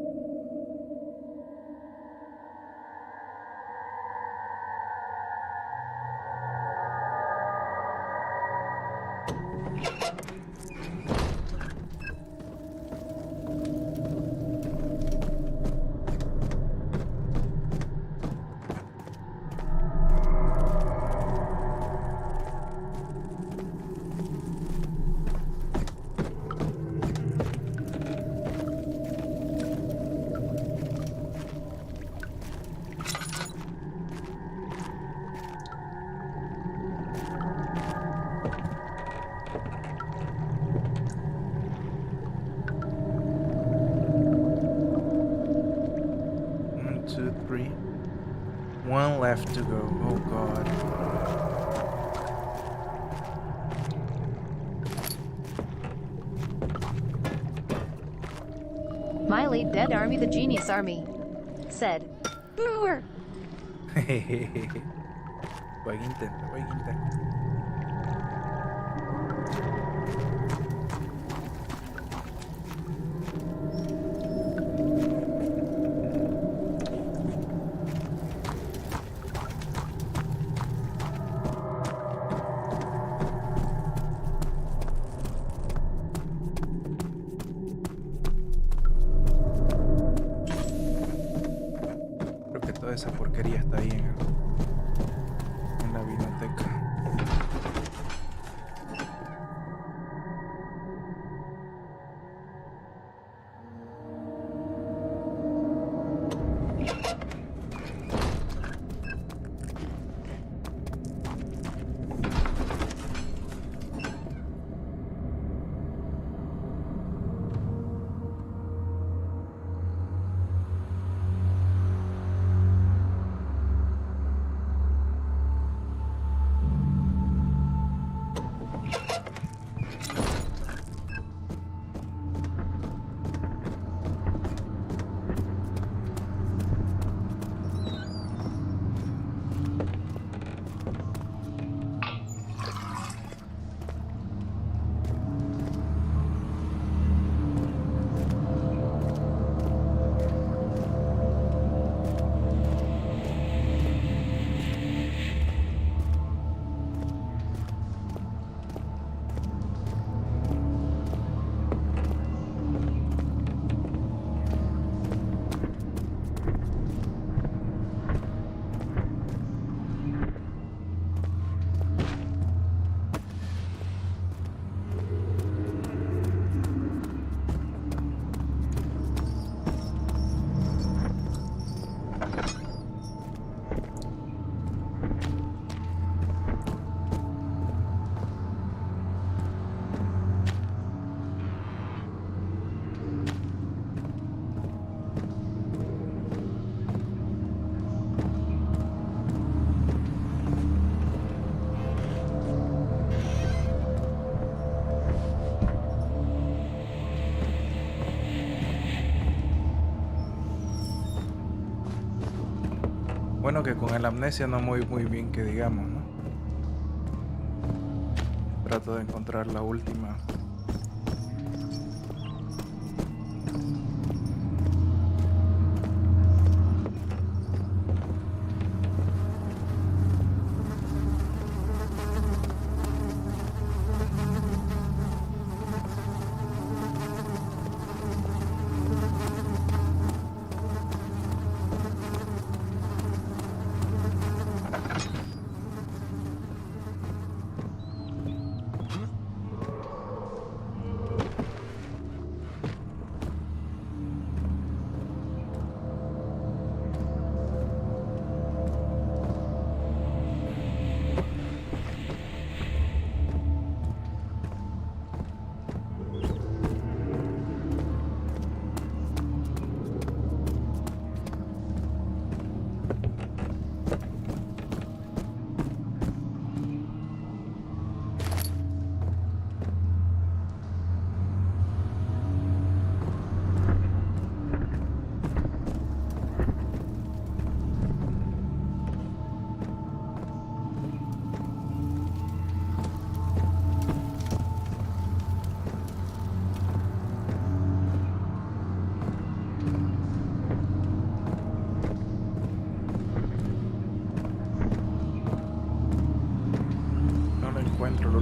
One left to go. Oh god. My late dead army, the genius army, said, "Booer." Buen intento, buen intento. Esa porquería está ahí en la biblioteca. Bueno, que con el Amnesia no muy bien que digamos, ¿no? Trato de encontrar la última.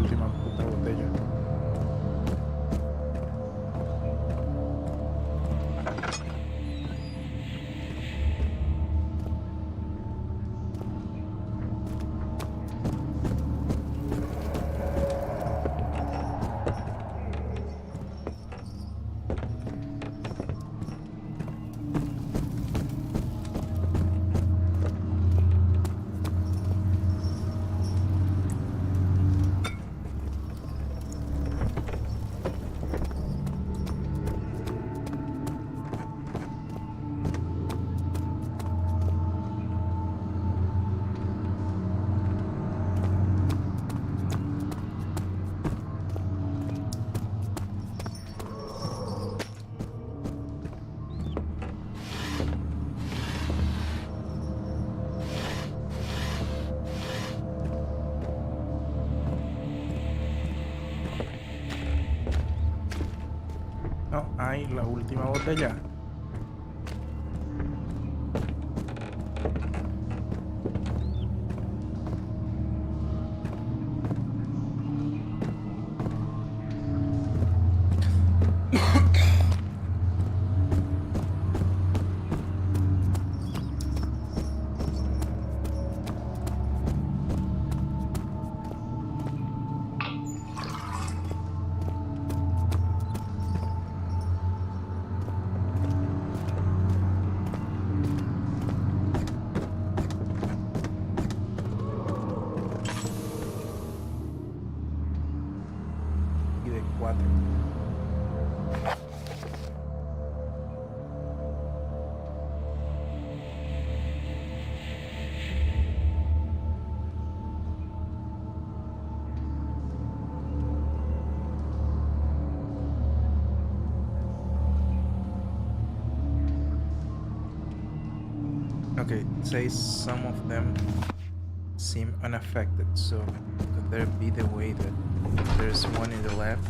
última puta botella. No, hay la última botella. Y de 4. Okay, say some of them seem unaffected, so could there be the way that there's one in the left?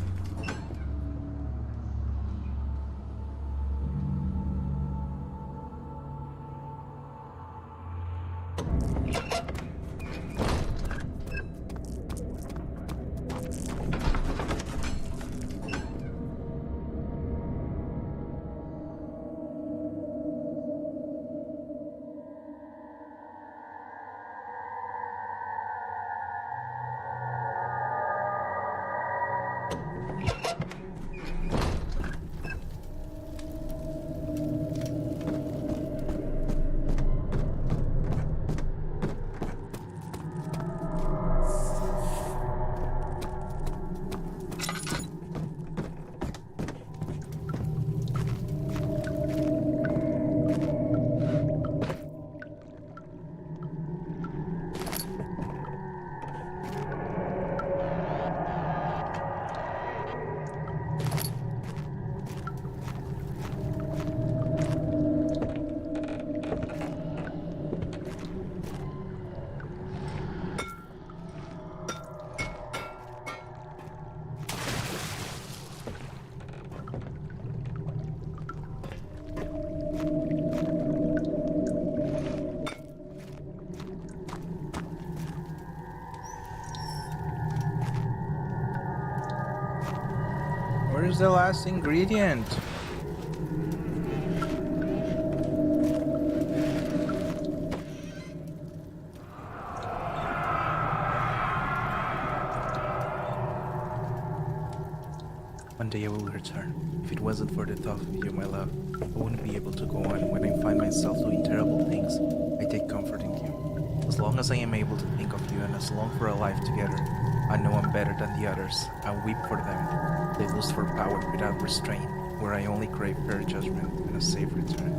Where's the last ingredient? One day I will return. If it wasn't for the thought of you, my love, I wouldn't be able to go on. When I find myself doing terrible things, I take comfort in you. As long as I am able to think of you and as long for a life together, I know I'm better than the others. I weep for them. They lust for power without restraint, where I only crave fair judgment and a safe return.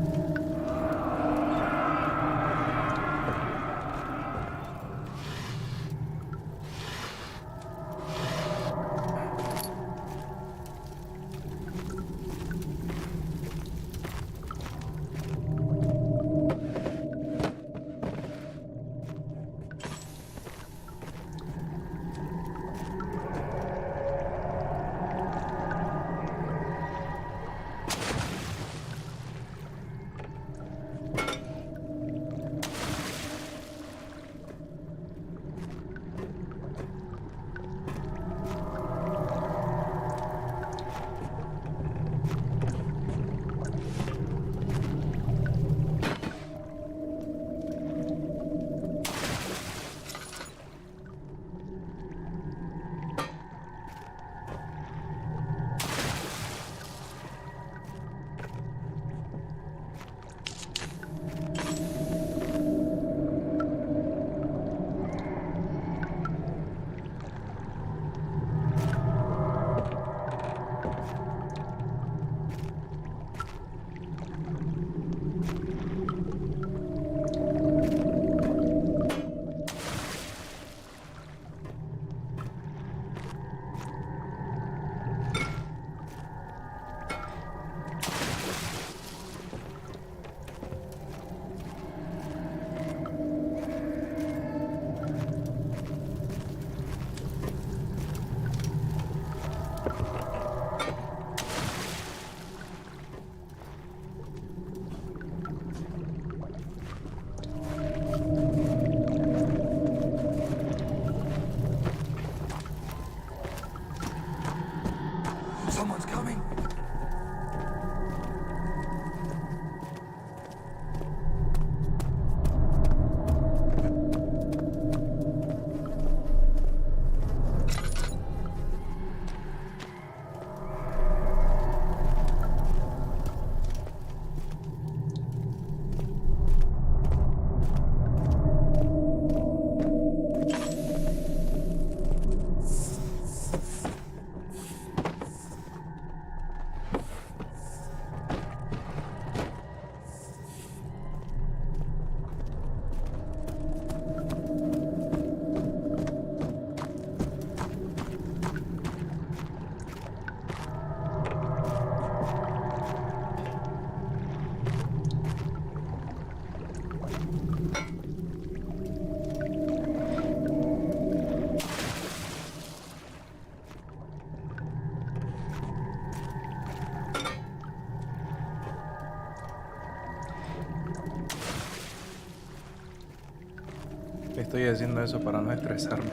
estoy haciendo eso para no estresarme.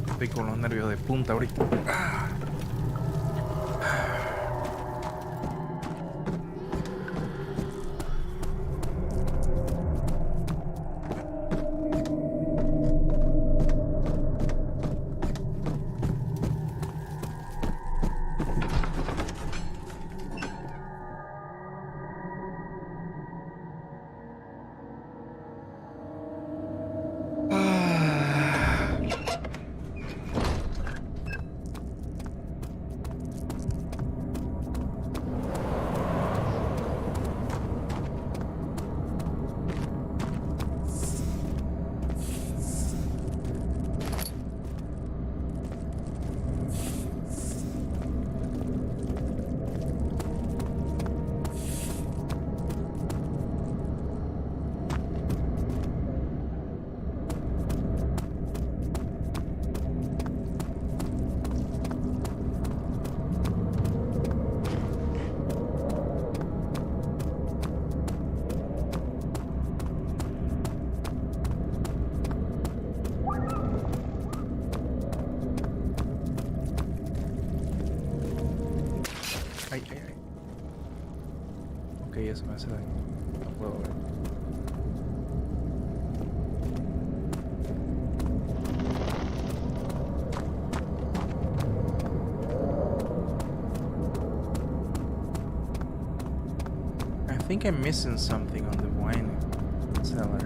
Estoy con los nervios de punta ahorita. Ay. Ok, eso me hace daño. No puedo ver. I think I'm missing something on the wine cellar.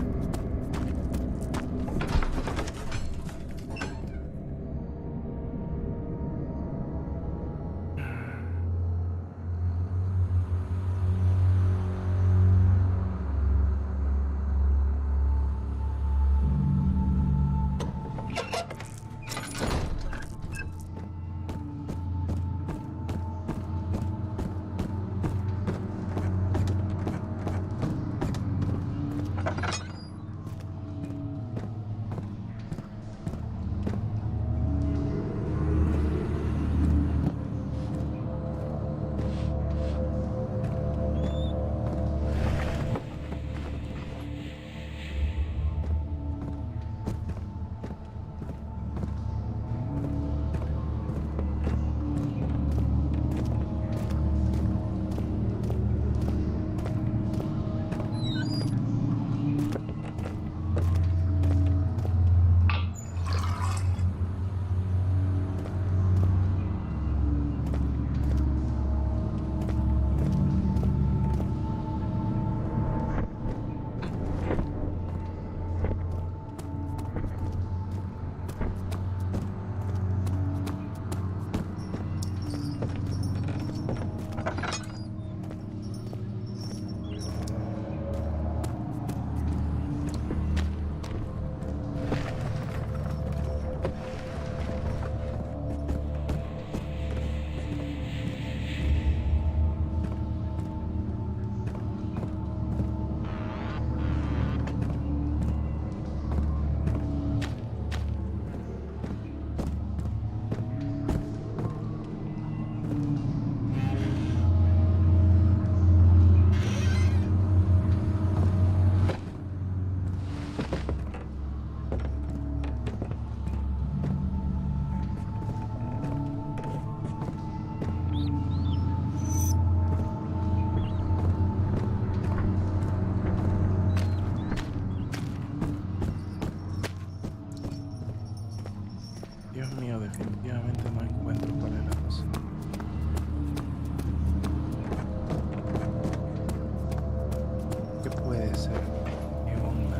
Dios mío, definitivamente no encuentro cuál es la cosa. ¿Qué puede ser? ¿Qué onda?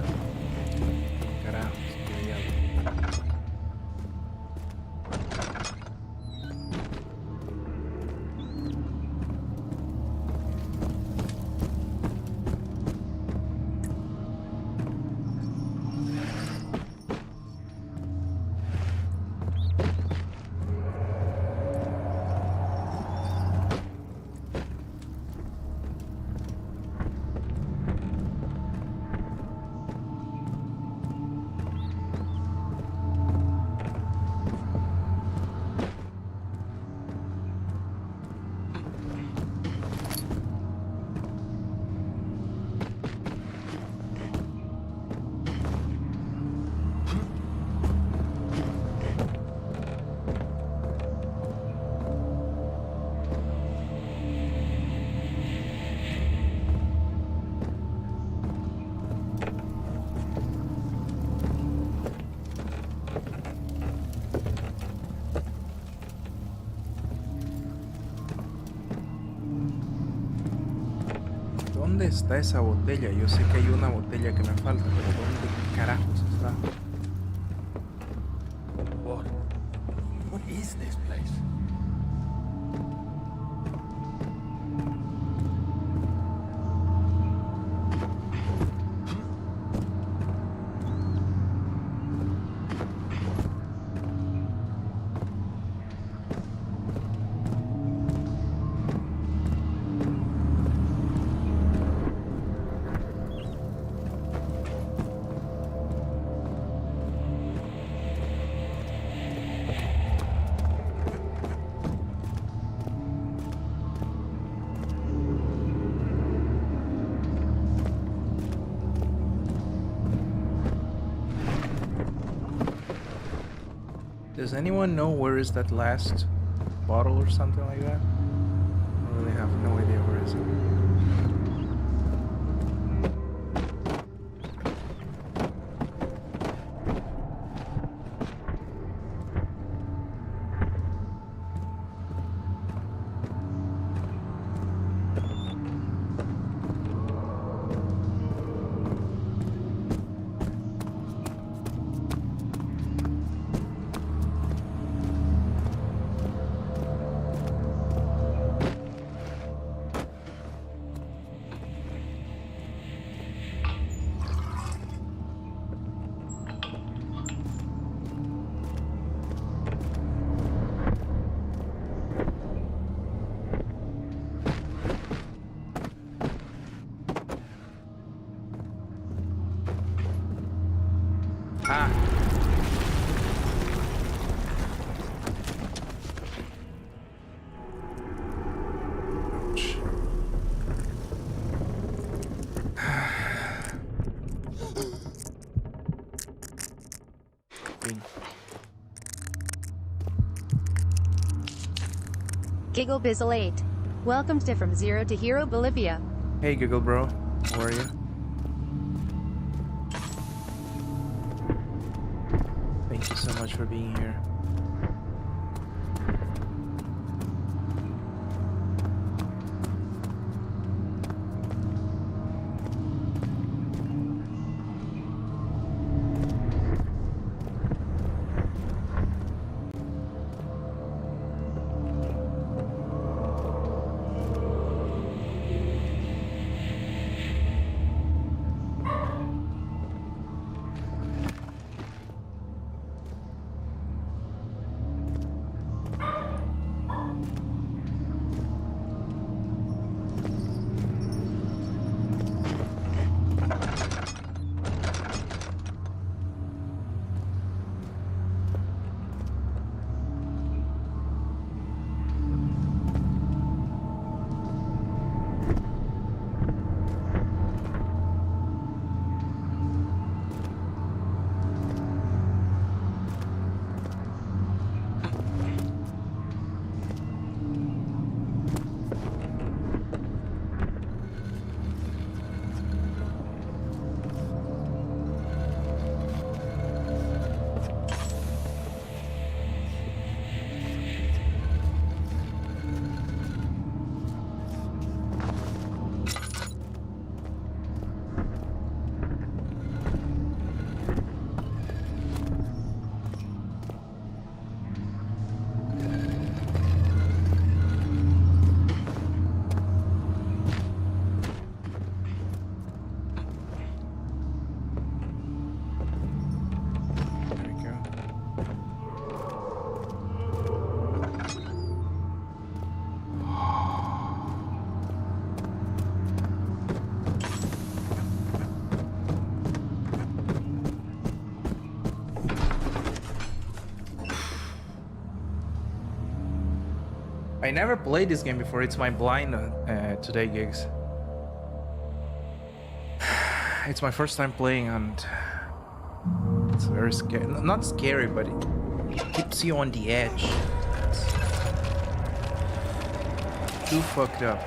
Carajos, qué diablo. ¿dónde está esa botella? Yo sé que hay una botella que me falta, pero ¿dónde carajos está? What is this place? Does anyone know where is that last bottle or something like that? I really have no idea where is it. Ah. Ouch. Giggle Bizzle 8. Welcome to From Zero to Hero Bolivia. Hey Google bro, how are you? Thank you so much for being here. I never played this game before. It's my blind today, gigs. It's my first time playing, and it's very scary. Not scary, but it keeps you on the edge. It's too fucked up.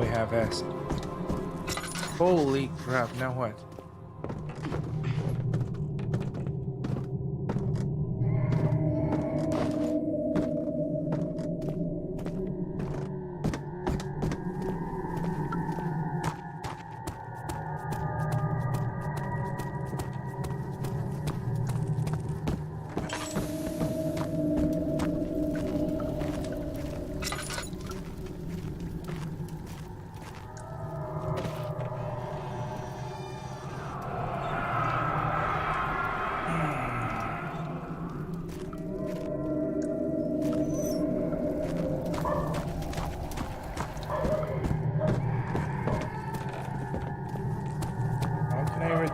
we have acid. Holy crap, now what?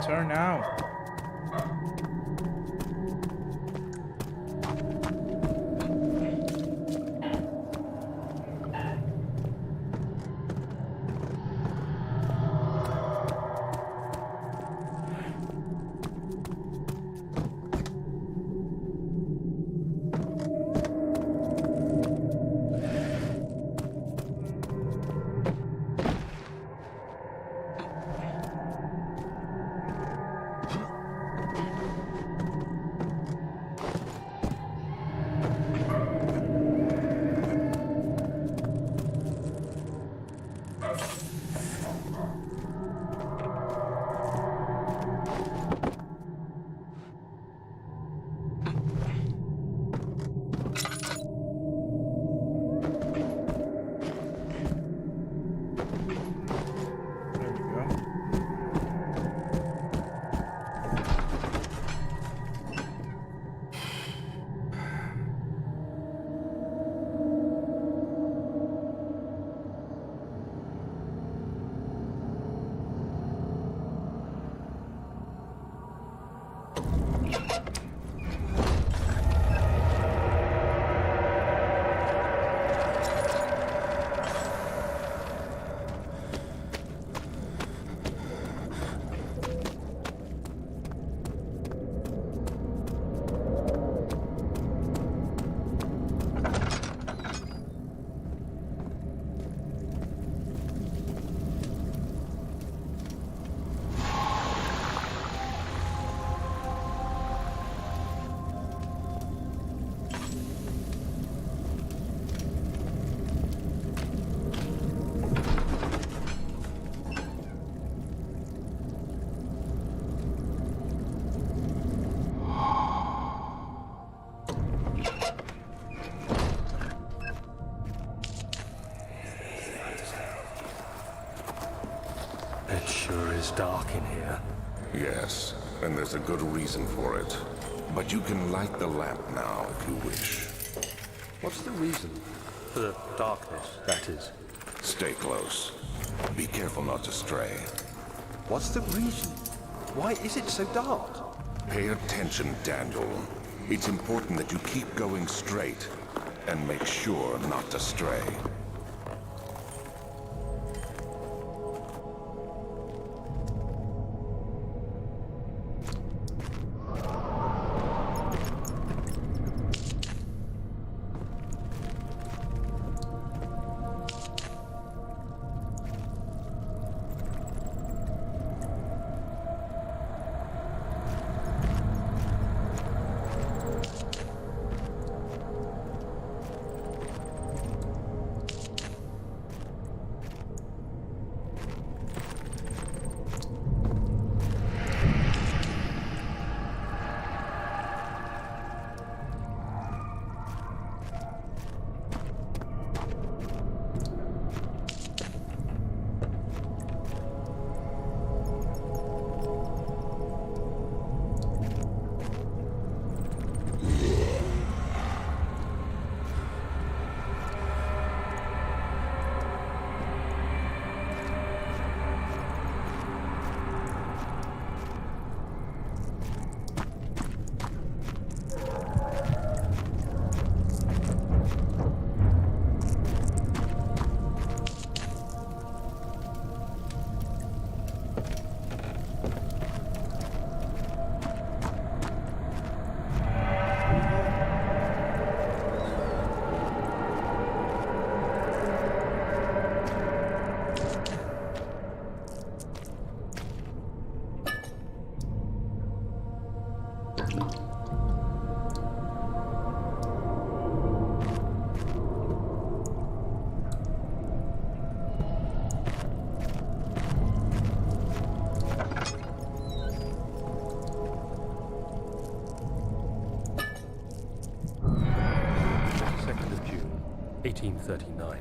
Return now. It sure is dark in here. Yes, and there's a good reason for it. But you can light the lamp now if you wish. What's the reason? For the darkness, that is. Stay close. Be careful not to stray. What's the reason? Why is it so dark? Pay attention, Daniel. It's important that you keep going straight and make sure not to stray. 1839.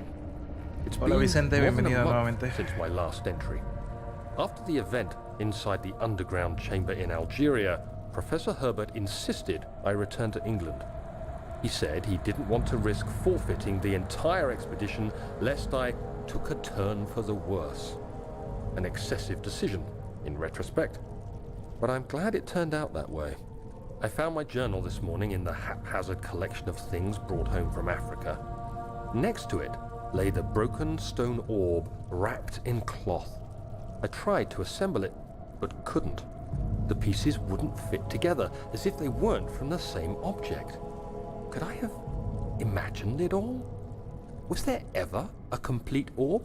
It's Hola, been Vicente, more than bienvenido a month nuevamente. since my last entry. After the event inside the underground chamber in Algeria, Professor Herbert insisted I return to England. He said he didn't want to risk forfeiting the entire expedition lest I took a turn for the worse. An excessive decision, in retrospect. But I'm glad it turned out that way. I found my journal this morning in the haphazard collection of things brought home from Africa. Next to it lay the broken stone orb wrapped in cloth. I tried to assemble it, but couldn't. The pieces wouldn't fit together, as if they weren't from the same object. Could I have imagined it all? Was there ever a complete orb?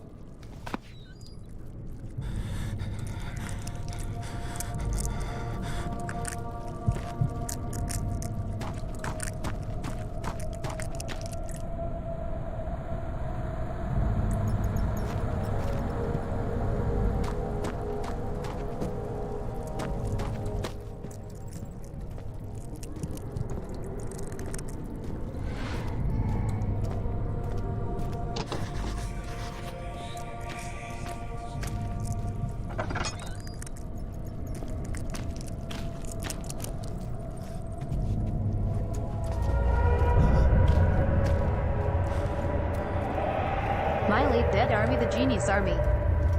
My late dead army, the genius army,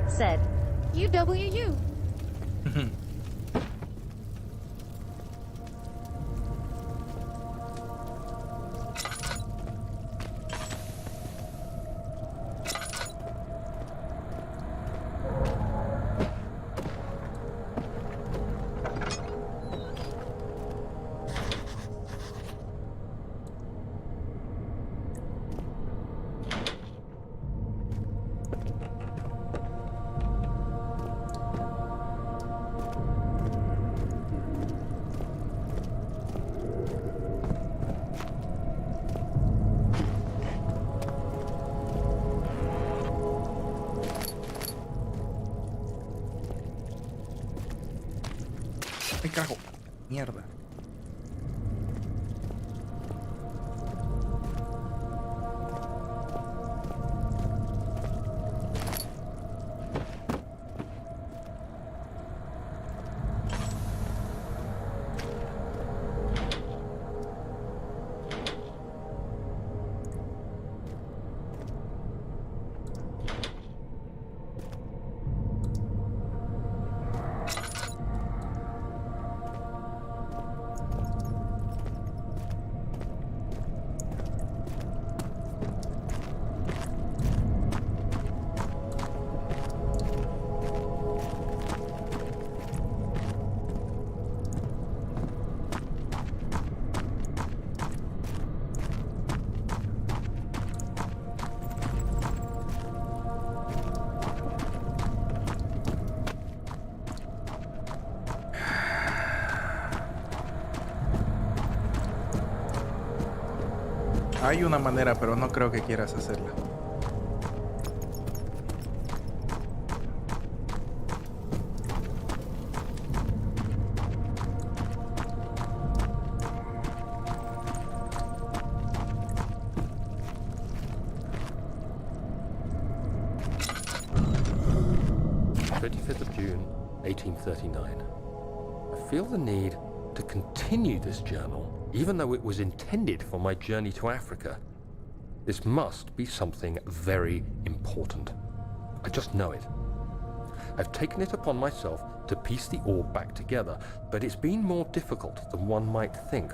said, UWU. ¡Ay, carajo! ¡Mierda! Hay una manera, pero no creo que quieras hacerla. June 1839. I feel the need to continue this journal, even though it was intended for my journey to Africa. This must be something very important. I just know it. I've taken it upon myself to piece the orb back together, but it's been more difficult than one might think.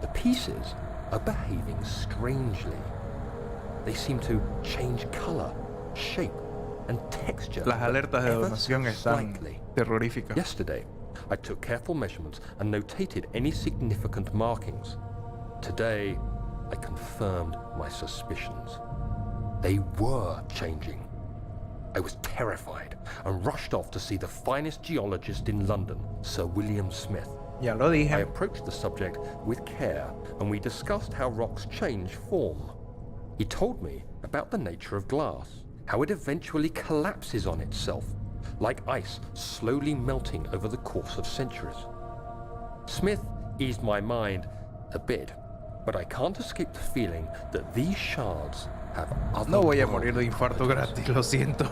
The pieces are behaving strangely. They seem to change color, shape, and texture. Las alertas de ever donación so están slightly. terroríficas. Yesterday, I took careful measurements and notated any significant markings. Today, I confirmed my suspicions. They were changing. I was terrified and rushed off to see the finest geologist in London, Sir William Smith. Ya lo dije. I approached the subject with care, and we discussed how rocks change form. He told me about the nature of glass, how it eventually collapses on itself, like ice slowly melting over the course of centuries. Smith eased my mind a bit, but I can't escape the feeling that these shards have other No voy a morir de infarto gratis, lo siento.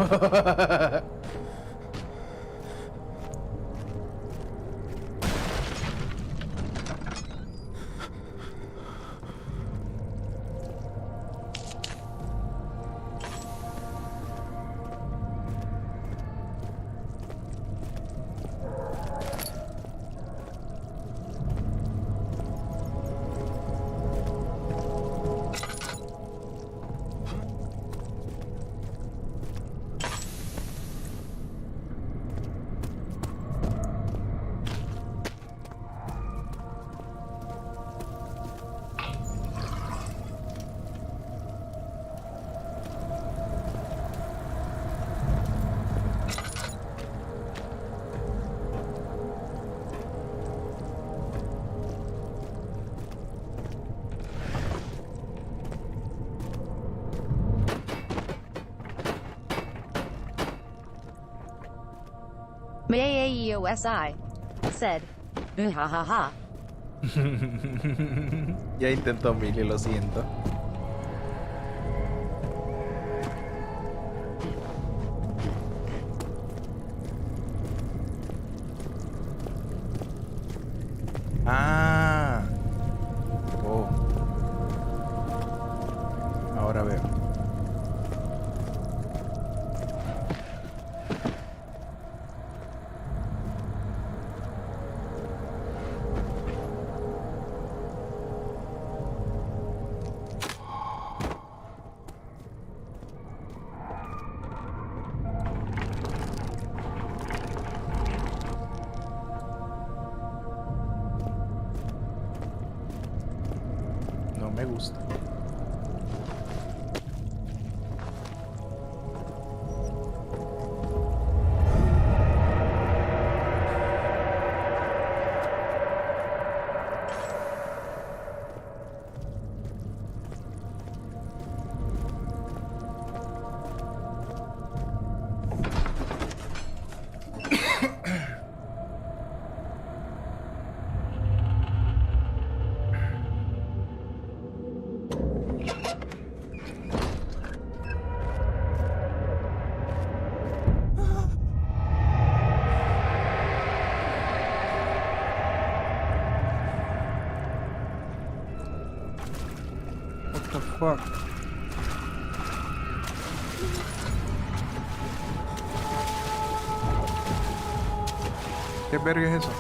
Maaeosi said, ha ha ha. Ya intentó Millie, lo siento. Ah. Oh. Ahora veo. No me gusta. What the fuck? ¿Qué verga es eso?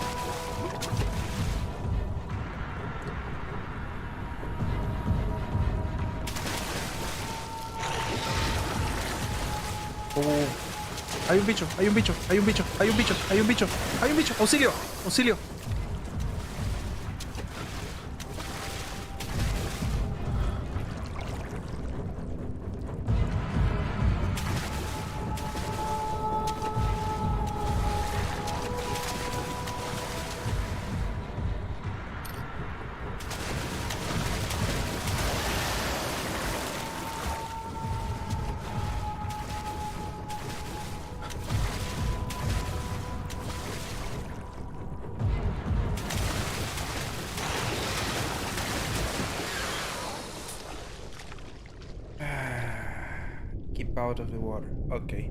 Oh, hay un bicho, hay un bicho, hay un bicho, hay un bicho, hay un bicho, hay un bicho, auxilio, auxilio. Keep out of the water. Okay.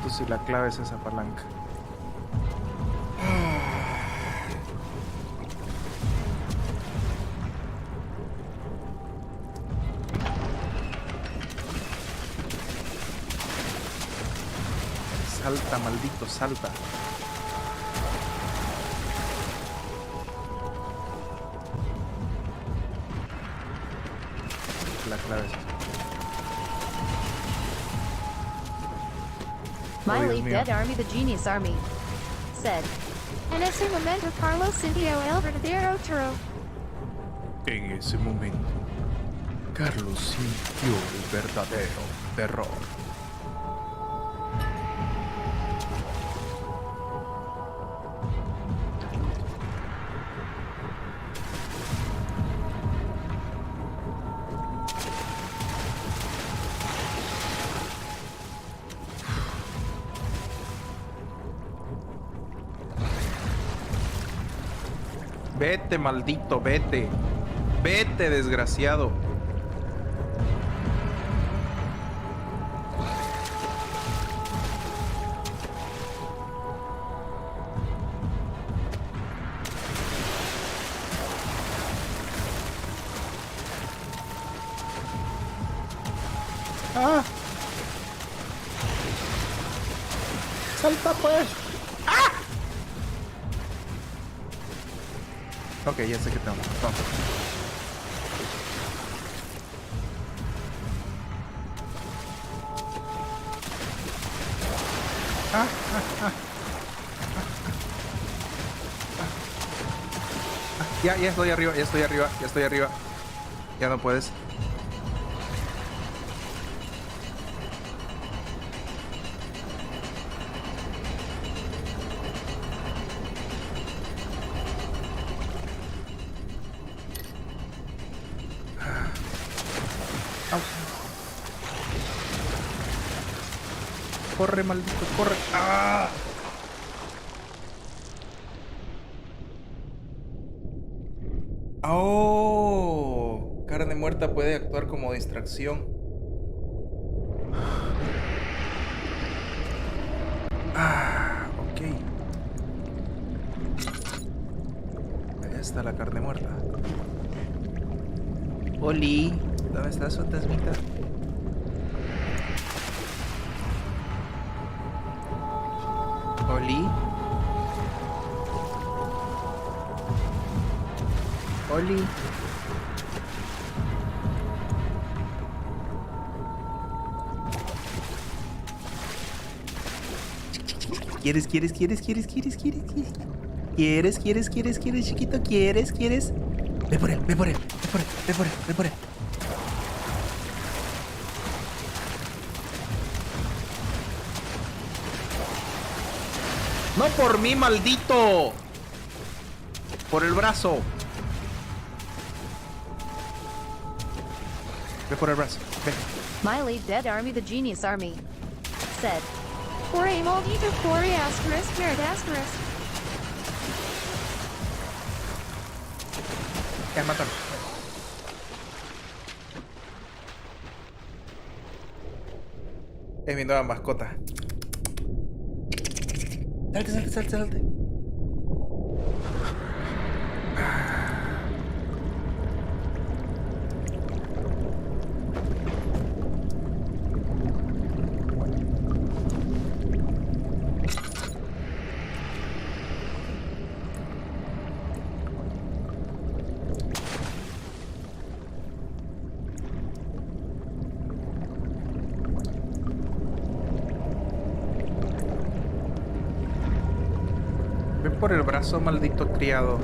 pregunto si la clave es esa palanca. Salta, maldito, salta. La clave es esa. My Dios lead mío. dead army, the genius army, said. En ese momento Carlos sintió el verdadero terror. En ese momento, Carlos sintió el verdadero terror. Vete, maldito, vete. Vete, desgraciado. ¡Ah! ¡Salta, pues! ¡Ah! Ok, ya sé que tengo. Vamos. Ya estoy arriba, ya estoy arriba, ya estoy arriba. Ya no puedes. Corre, maldito, corre. ¡Ah! Oh, carne muerta puede actuar como distracción. Ah, ok. Ahí está la carne muerta. Oli, ¿dónde está su fantasmita? Oli. Oli. ¿Quieres, chiquito? ¿Quieres? Ve por él. ¡No por mí, maldito! Por el brazo. Ve por el brazo, ve. My lead dead army, the genius army, said. Por el maldito corre asterisk, asterisk. Ya, mátalo. Es mi nueva mascota. Salte. Ve por el brazo, maldito criado.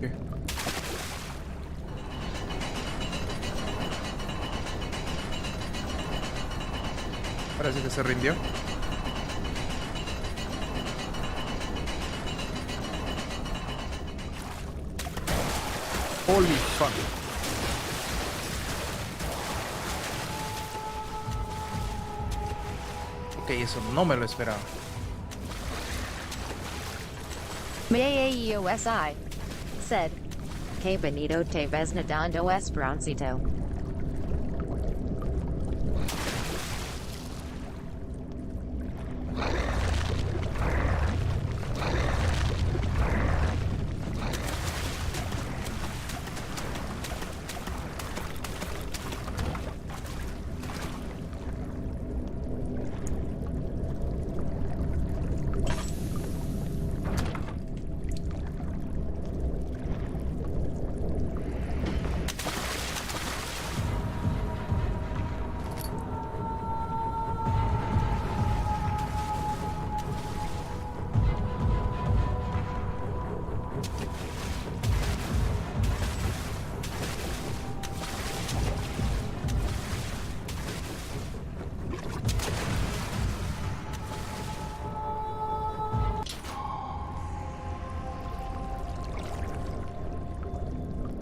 ¿Qué? Parece que se rindió. Holy fuck. Ok, eso no me lo esperaba. Mayosi said, Que bonito te ves nadando Esperoncito.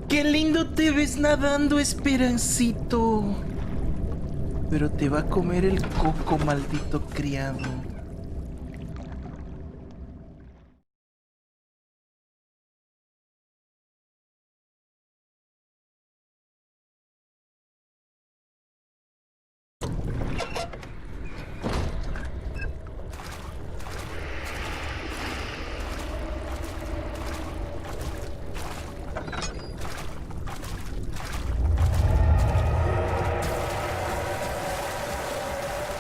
¡Qué lindo te ves nadando, Esperancito! Pero te va a comer el coco, maldito criado.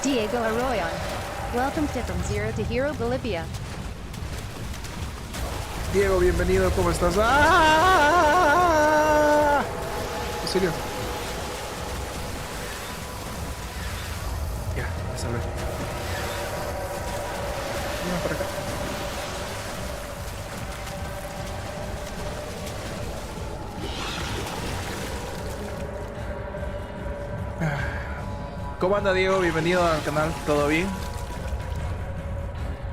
Diego Arroyon. Welcome to From Zero to Hero Bolivia. Diego, bienvenido, ¿cómo estás? ¡Ah! Auxilio. Ya, me salvé. Venga para acá. ¿Cómo anda, Diego? Bienvenido al canal, ¿todo bien?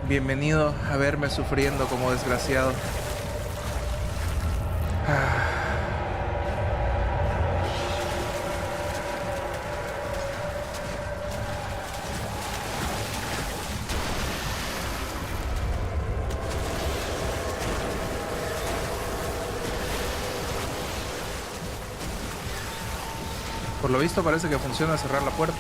Bienvenido a verme sufriendo como desgraciado. Por lo visto parece que funciona cerrar la puerta.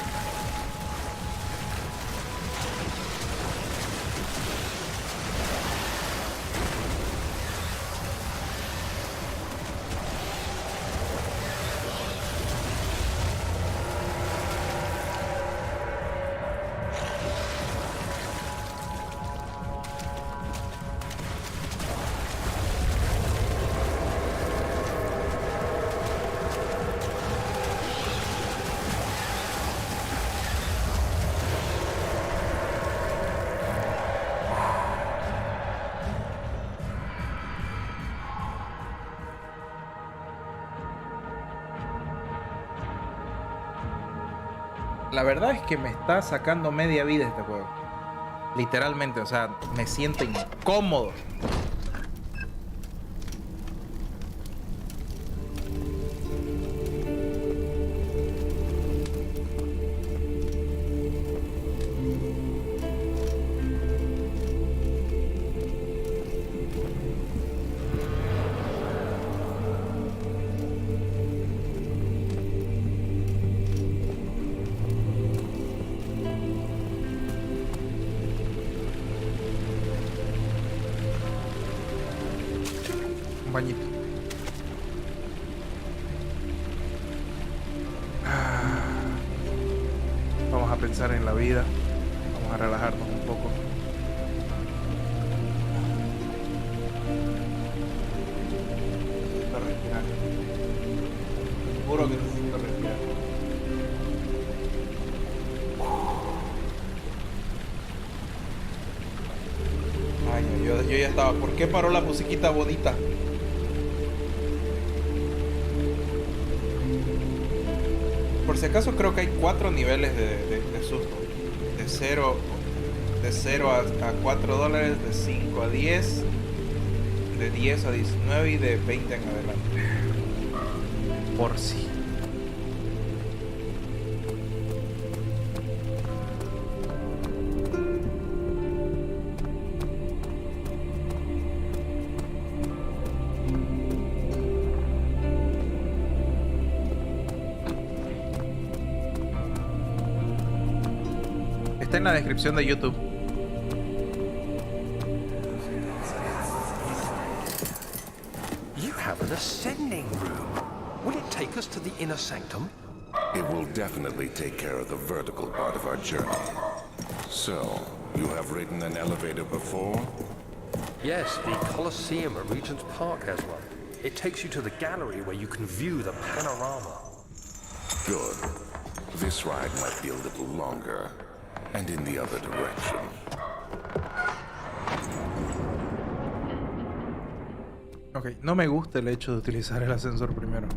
La verdad es que me está sacando media vida este juego. Literalmente, o sea, me siento incómodo. Bañito. Vamos a pensar en la vida. Vamos a relajarnos un poco. Necesito respirar. Seguro que necesito respirar. Ay, yo ya estaba. ¿Por qué paró la musiquita bonita? Por si acaso creo que hay 4 niveles de susto. De 0 a 4 dólares, de 5 a 10, de 10 a 19 y de 20 en adelante. Por si. Está en la descripción de YouTube. You have an ascending room. Will it take us to the inner sanctum? It will definitely take care of the vertical part of our journey. So, you have ridden an elevator before? Yes, the Colosseum at Regent's Park has one. It takes you to the gallery where you can view the panorama. Good. This ride might be a little longer, and in the other direction. Ok, no me gusta el hecho de utilizar el ascensor primero.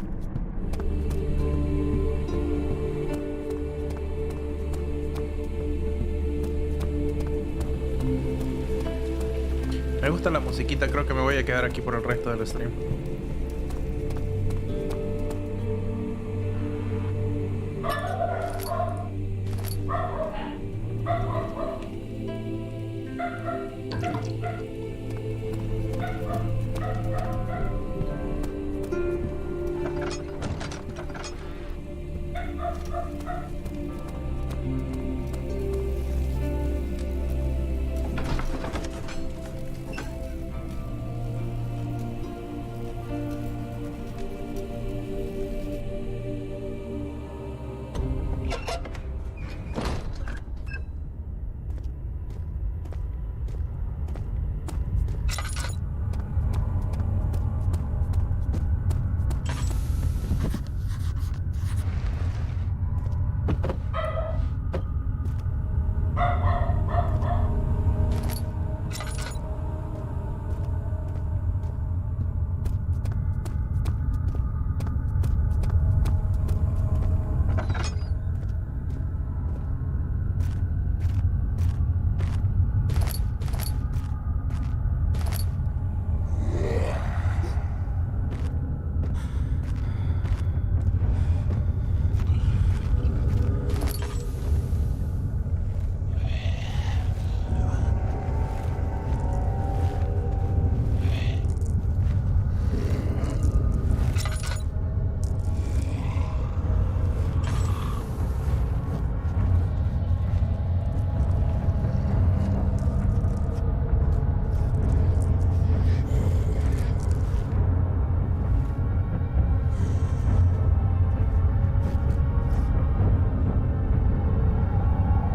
Me gusta la musiquita, creo que me voy a quedar aquí por el resto del stream.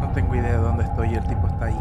No tengo idea de dónde estoy y el tipo está ahí.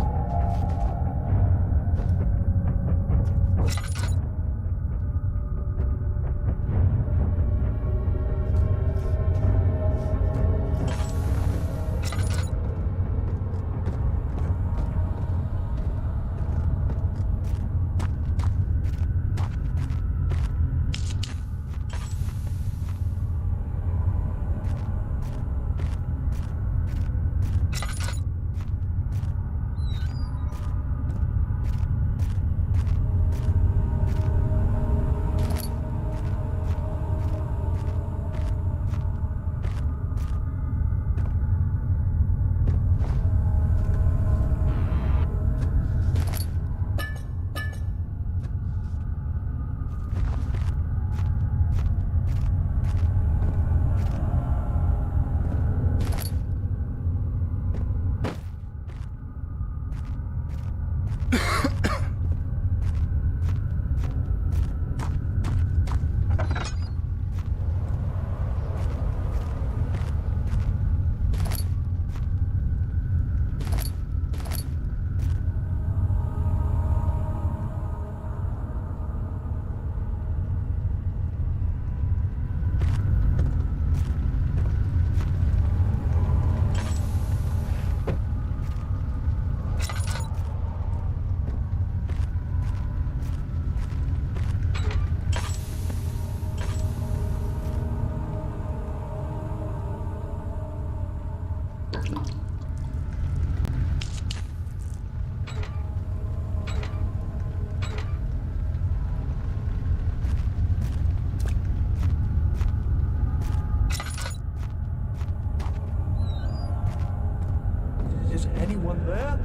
Is anyone there?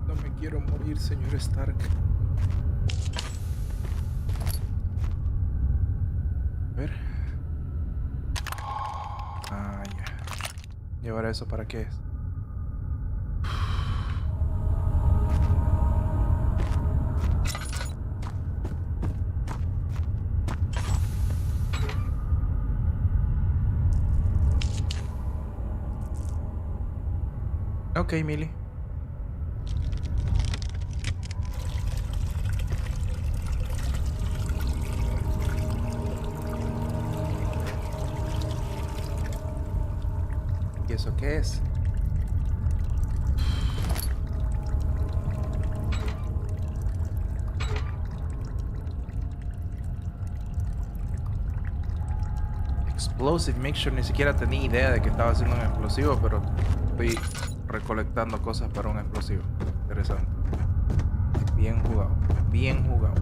No me quiero morir, señor Stark. A ver. Ah, ya. ¿Llevar eso para qué es? Ok, Millie. ¿Y eso qué es? Explosive mixture, ni siquiera tenía idea de que estaba haciendo un explosivo, pero estoy recolectando cosas para un explosivo. Interesante. Bien jugado, bien jugado.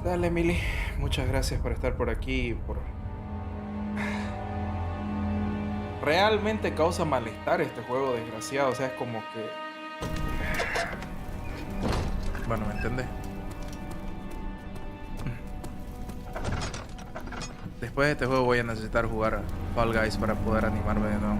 Dale, Emily, muchas gracias por estar por aquí, Realmente causa malestar este juego, desgraciado. O sea, es como que... Bueno, ¿me entendés? Después de este juego voy a necesitar jugar a Fall Guys para poder animarme de nuevo.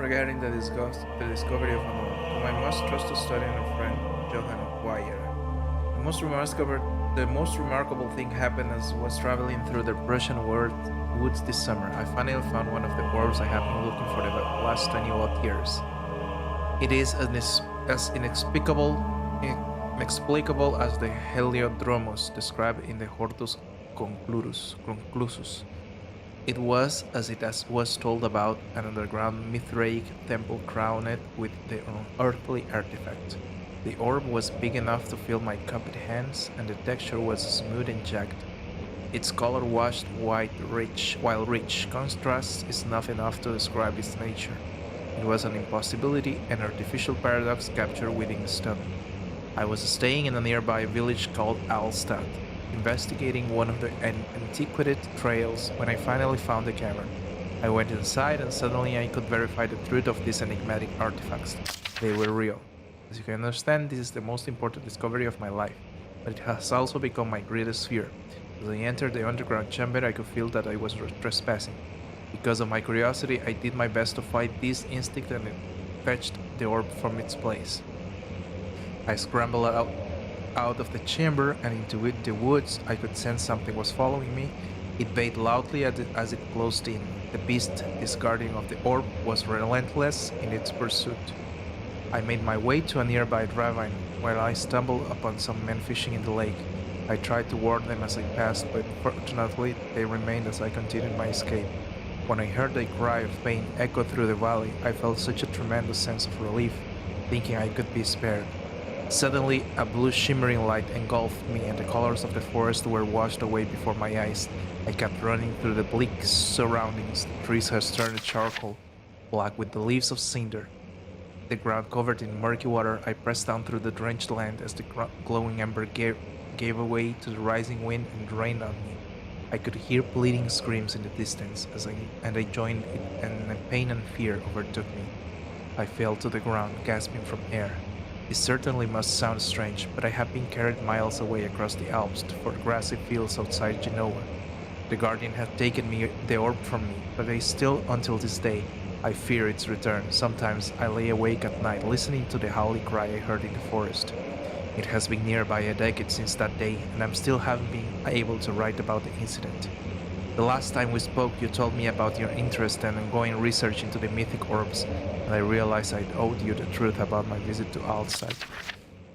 Regarding the discovery of an orb, to my most trusted student and friend, Johann Weyer. The most remarkable thing happened as I was traveling through the Prussian woods this summer. I finally found one of the orbs I have been looking for the last 20-odd years. It is as inexplicable as the Heliodromos described in the Hortus Conclusus. It was, as it was told about, an underground Mithraic temple crowned with the unearthly artifact. The orb was big enough to fill my cupped hands, and the texture was smooth and jagged. Its color washed white, while rich contrast is not enough to describe its nature. It was an impossibility, an artificial paradox captured within stone. I was staying in a nearby village called Alstad, investigating one of the antiquated trails when I finally found the cavern. I went inside and suddenly I could verify the truth of these enigmatic artifacts. They were real. As you can understand, this is the most important discovery of my life, but it has also become my greatest fear. As I entered the underground chamber, I could feel that I was trespassing. Because of my curiosity, I did my best to fight this instinct and fetched the orb from its place. I scrambled out of the chamber and into the woods. I could sense something was following me. It bayed loudly as it closed in. The beast, discarding of the orb, was relentless in its pursuit. I made my way to a nearby ravine, where I stumbled upon some men fishing in the lake. I tried to warn them as I passed, but fortunately they remained as I continued my escape. When I heard a cry of pain echo through the valley, I felt such a tremendous sense of relief, thinking I could be spared. Suddenly, a blue shimmering light engulfed me and the colors of the forest were washed away before my eyes. I kept running through the bleak surroundings. The trees had turned charcoal, black with the leaves of cinder. The ground covered in murky water, I pressed down through the drenched land as the glowing ember gave way to the rising wind and rained on me. I could hear pleading screams in the distance and I joined it, and pain and fear overtook me. I fell to the ground, gasping for air. It certainly must sound strange, but I have been carried miles away across the Alps for grassy fields outside Genoa. The Guardian had taken the orb from me, but I still, until this day, I fear its return. Sometimes I lay awake at night listening to the howling cry I heard in the forest. It has been nearby a decade since that day, and I'm still haven't been able to write about the incident. The last time we spoke, you told me about your interest and ongoing research into the mythic orbs, and I realized I'd owed you the truth about my visit to Alzheimer.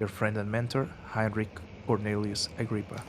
Your friend and mentor, Heinrich Cornelius Agrippa.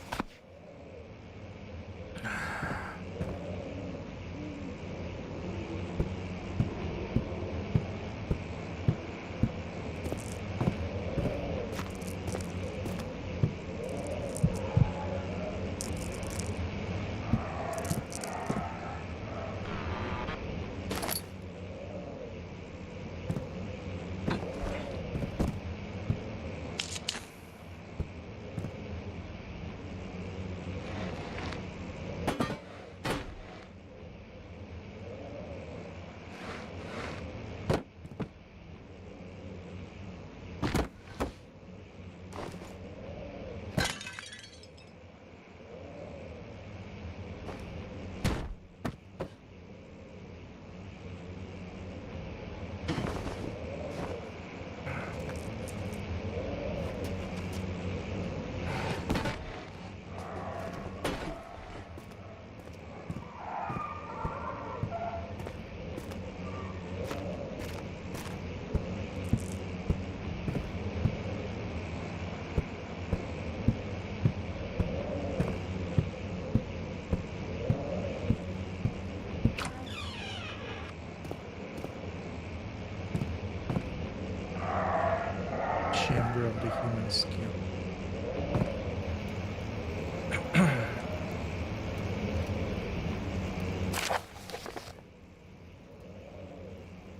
Chamber of the human skill.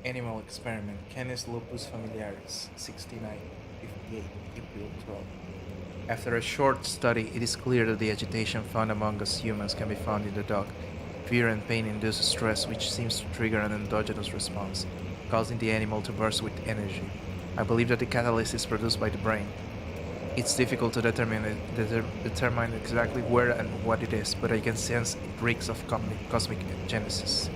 Animal experiment. Canis lupus familiaris. 6958, April 12. After a short study, it is clear that the agitation found among us humans can be found in the dog. Fear and pain induce stress, which seems to trigger an endogenous response, causing the animal to burst with energy. I believe that the catalyst is produced by the brain. It's difficult to determine exactly where and what it is, but I can sense it reeks of cosmic genesis.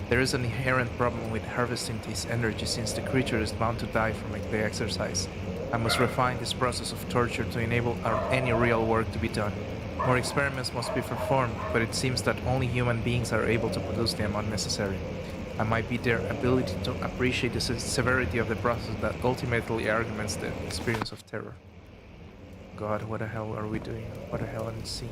There is an inherent problem with harvesting this energy since the creature is bound to die from the exercise. I must refine this process of torture to enable any real work to be done. More experiments must be performed, but it seems that only human beings are able to produce them unnecessary. I might be their ability to appreciate the severity of the process that ultimately arguments the experience of terror. God, what the hell are we doing? What the hell am I seeing?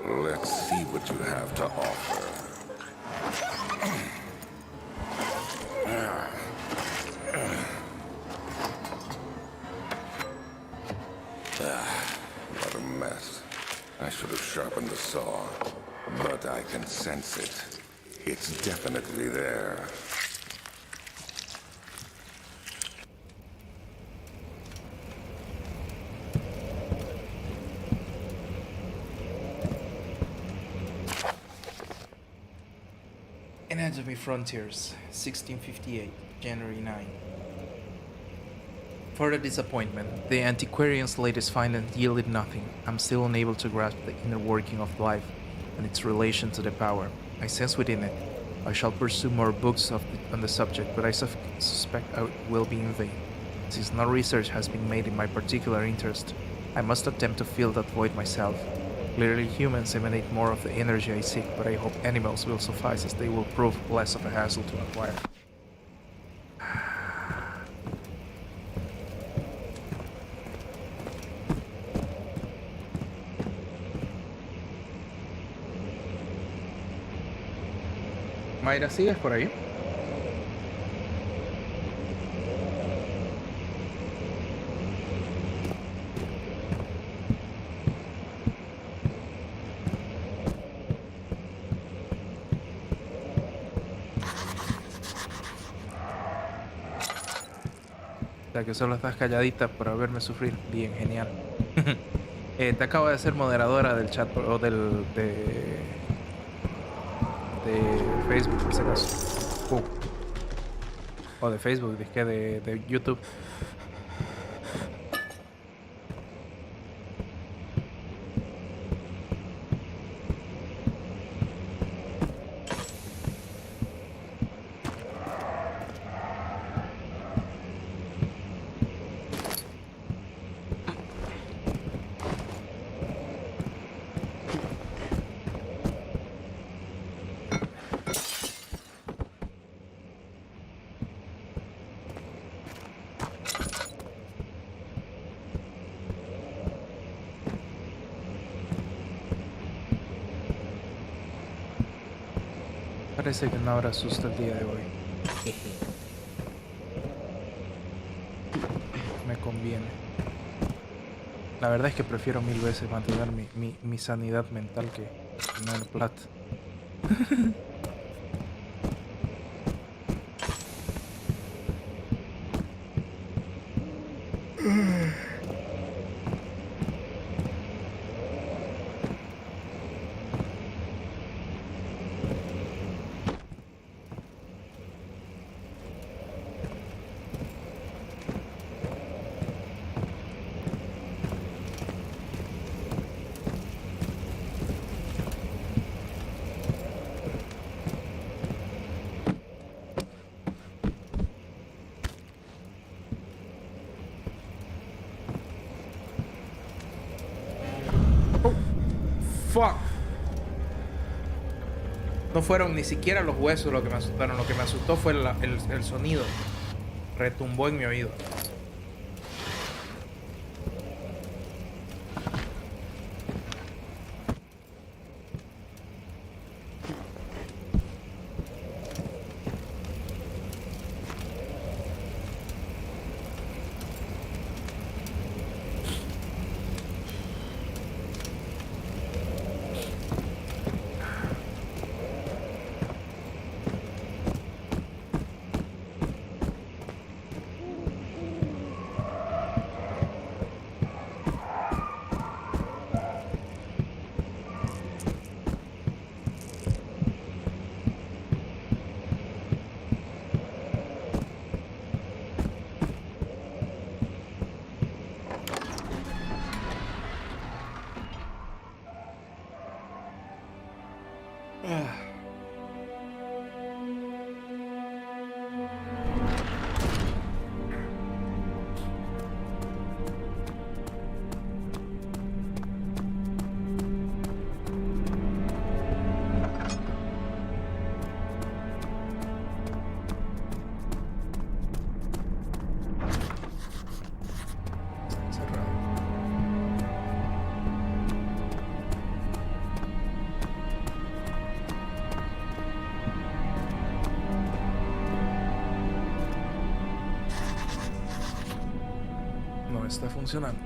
Let's see what you have to offer. What a mess. I should have sharpened the saw, but I can sense it. It's definitely there. Anatomy Frontiers, 1658, January 9. Further disappointment. The antiquarian's latest findings yielded nothing. I'm still unable to grasp the inner working of life and its relation to the power I sense within it. I shall pursue more books on the subject, but I suspect I will be in vain. Since no research has been made in my particular interest, I must attempt to fill that void myself. Clearly humans emanate more of the energy I seek, but I hope animals will suffice as they will prove less of a hassle to acquire. Mayra, ¿sigues por ahí? O sea que solo estás calladita por verme sufrir. Bien, genial. Te acabo de ser moderadora del chat o de Facebook, por si acaso. O de Facebook, de YouTube. parece que no habrá susto el día de hoy. Me conviene. La verdad es que prefiero 1000 veces mantener mi sanidad mental que tener plata. Fuck. No fueron ni siquiera los huesos lo que me asustaron. Lo que me asustó fue el sonido. Retumbó en mi oído. Está funcionando.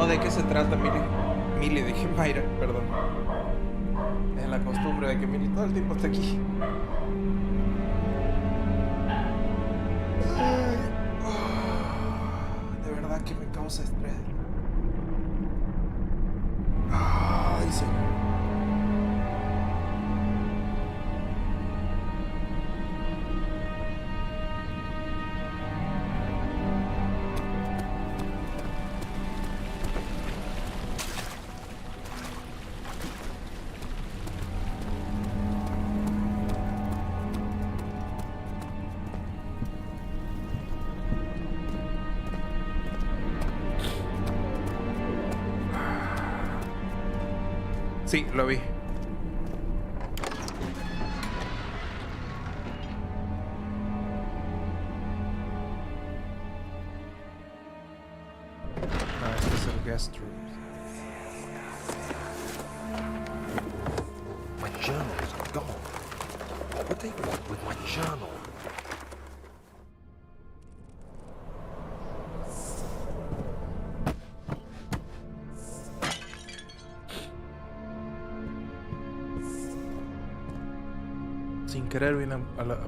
¿De qué se trata, Mili? Dije Mayra, perdón. Es la costumbre de que Mili todo el tiempo está aquí. De verdad que me causa estrés. Ay, señor. Sí, lo vi. Este es el guest room. My journals are gone. What would they want with my journal? Sin querer vine a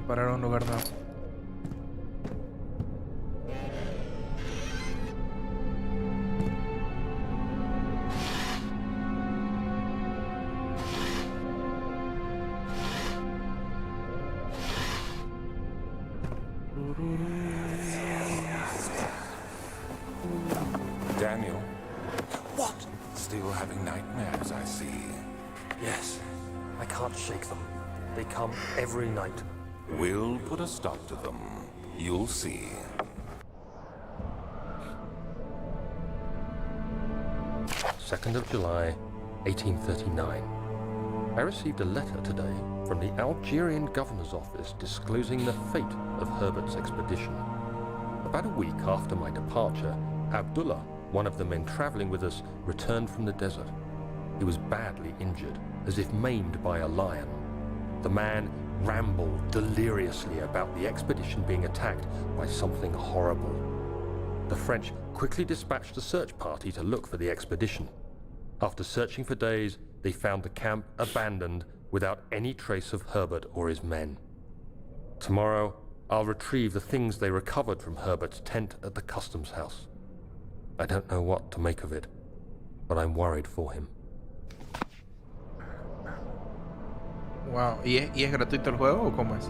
parar a un lugar nuevo. Yes, I can't shake them. They come every night. We'll put a stop to them. You'll see. Second of July, 1839. I received a letter today from the Algerian governor's office disclosing the fate of Herbert's expedition. About a week after my departure, Abdullah, one of the men traveling with us, returned from the desert. He was badly injured, as if maimed by a lion. The man rambled deliriously about the expedition being attacked by something horrible. The French quickly dispatched a search party to look for the expedition. After searching for days, they found the camp abandoned without any trace of Herbert or his men. Tomorrow, I'll retrieve the things they recovered from Herbert's tent at the customs house. I don't know what to make of it, but I'm worried for him. Wow, ¿y es gratuito el juego o cómo es?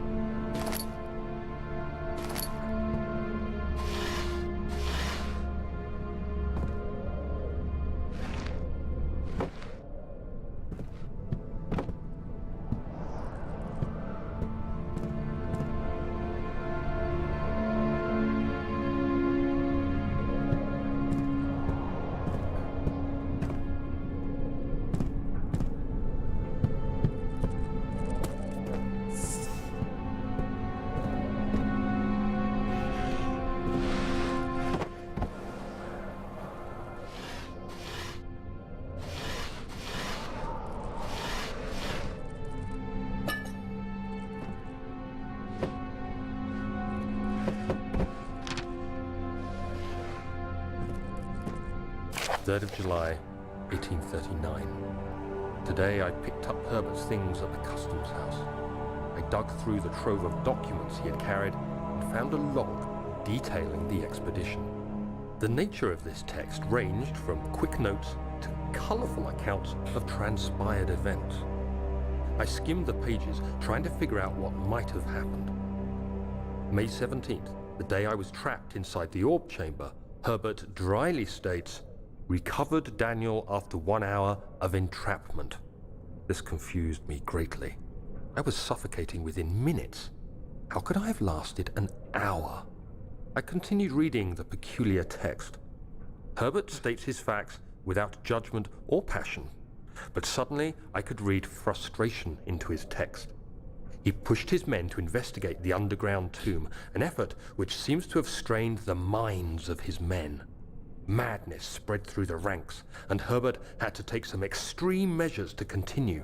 Third of July, 1839. Today I picked up Herbert's things at the customs house. I dug through the trove of documents he had carried and found a log detailing the expedition. The nature of this text ranged from quick notes to colourful accounts of transpired events. I skimmed the pages, trying to figure out what might have happened. May 17th, the day I was trapped inside the orb chamber, Herbert dryly states, "Recovered Daniel after 1 hour of entrapment." This confused me greatly. I was suffocating within minutes. How could I have lasted an hour? I continued reading the peculiar text. Herbert states his facts without judgment or passion, but suddenly I could read frustration into his text. He pushed his men to investigate the underground tomb, an effort which seems to have strained the minds of his men. Madness spread through the ranks, and Herbert had to take some extreme measures to continue.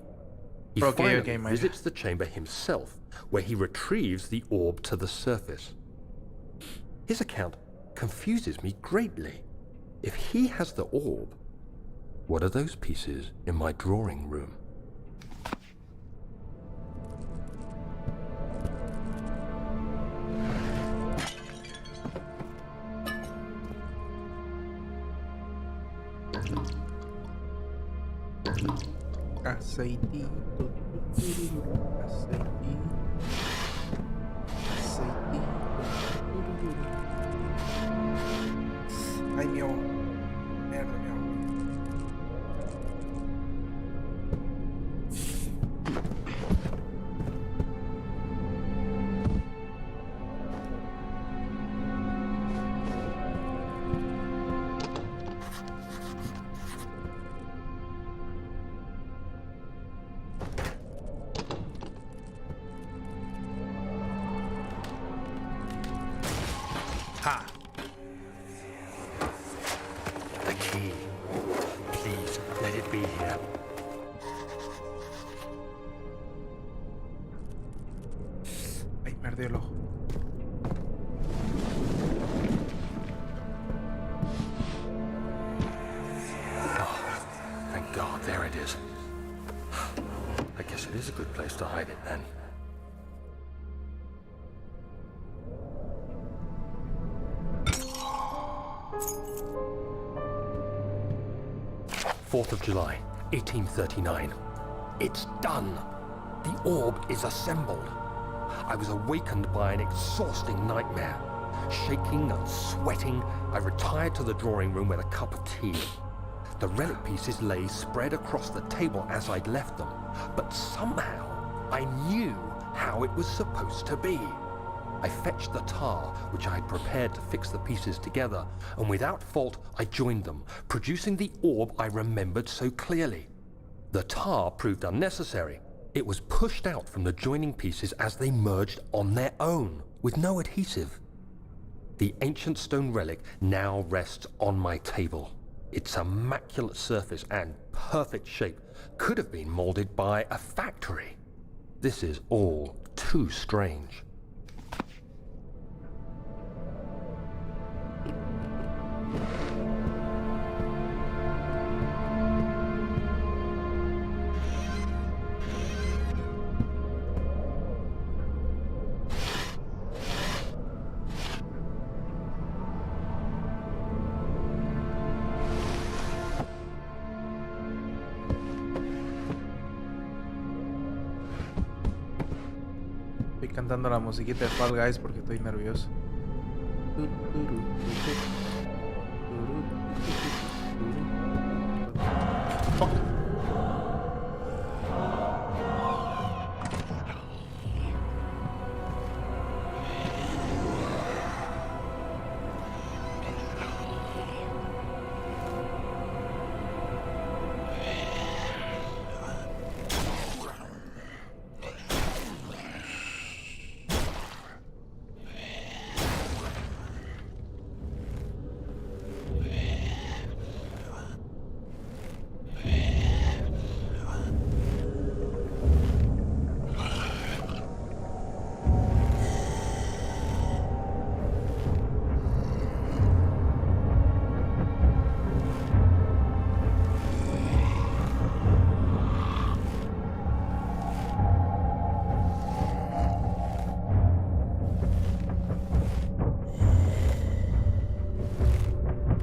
He finally visits the chamber himself, where he retrieves the orb to the surface. His account confuses me greatly. If he has the orb, what are those pieces in my drawing room? Aceitito, aceitito, aceitito. Ay, mi ojo. Merda, mi ojo. Ha! The key. Please, let it be here. Ay, me ardió el ojo. Oh, thank God, there it is. I guess it is a good place to hide it then. Fourth of July, 1839. It's done. The orb is assembled. I was awakened by an exhausting nightmare. Shaking and sweating, I retired to the drawing room with a cup of tea. The relic pieces lay spread across the table as I'd left them, but somehow I knew how it was supposed to be. I fetched the tar, which I had prepared to fix the pieces together, and without fault I joined them, producing the orb I remembered so clearly. The tar proved unnecessary. It was pushed out from the joining pieces as they merged on their own, with no adhesive. The ancient stone relic now rests on my table. Its immaculate surface and perfect shape could have been molded by a factory. This is all too strange. Estoy cantando la musiquita de Fall Guys porque estoy nervioso.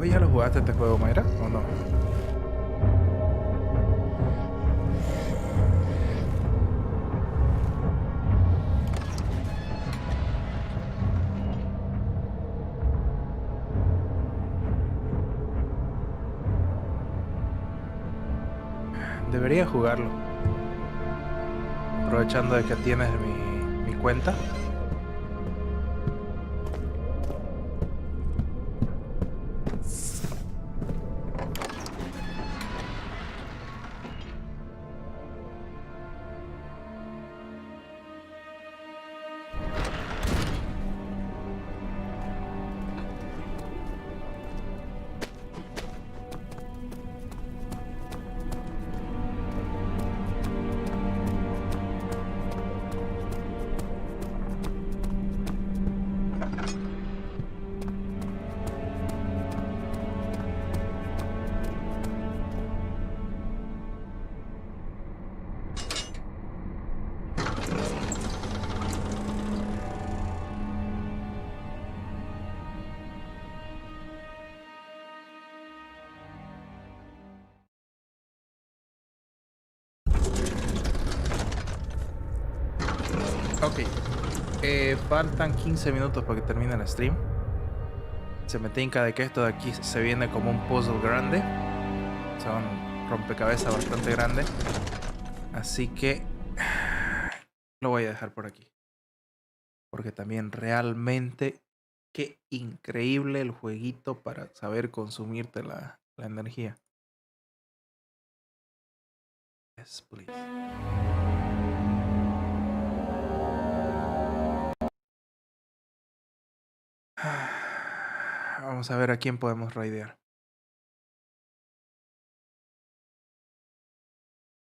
¿Pues ya lo jugaste este juego, Mayra? ¿O no? Debería jugarlo. Aprovechando de que tienes mi cuenta. Ok, faltan 15 minutos para que termine el stream. Se me tinca de que esto de aquí se viene como un puzzle grande. Son rompecabezas bastante grandes. Así que lo voy a dejar por aquí. Porque también realmente qué increíble el jueguito para saber consumirte la energía. Yes, please. Vamos a ver a quién podemos raidear.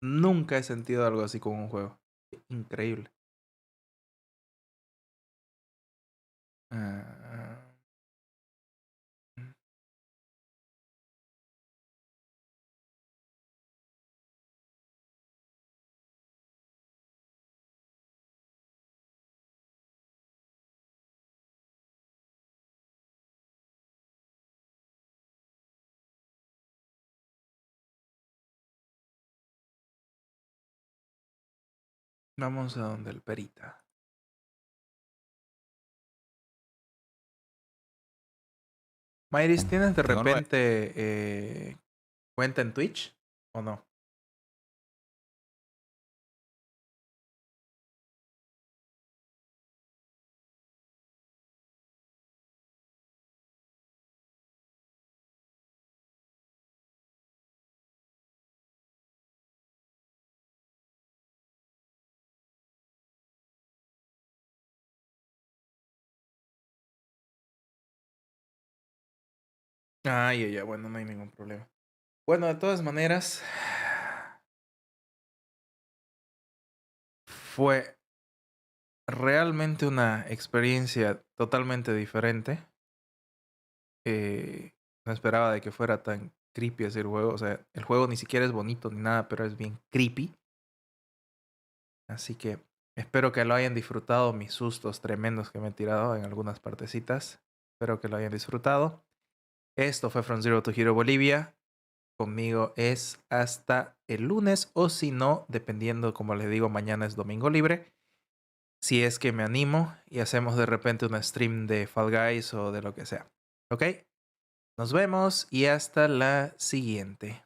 Nunca he sentido algo así con un juego. Increíble. Vamos a donde el perita. Mayris, ¿tienes de repente ¿Cuenta en Twitch o no? Ah, ya, bueno, no hay ningún problema. Bueno, de todas maneras, fue realmente una experiencia totalmente diferente. No esperaba de que fuera tan creepy ese juego. O sea, el juego ni siquiera es bonito ni nada, pero es bien creepy. Así que espero que lo hayan disfrutado, mis sustos tremendos que me he tirado en algunas partecitas. Espero que lo hayan disfrutado. Esto fue From Zero to Hero Bolivia. Conmigo es hasta el lunes, o si no, dependiendo, como les digo, mañana es domingo libre. Si es que me animo y hacemos de repente una stream de Fall Guys o de lo que sea. ¿Ok? Nos vemos y hasta la siguiente.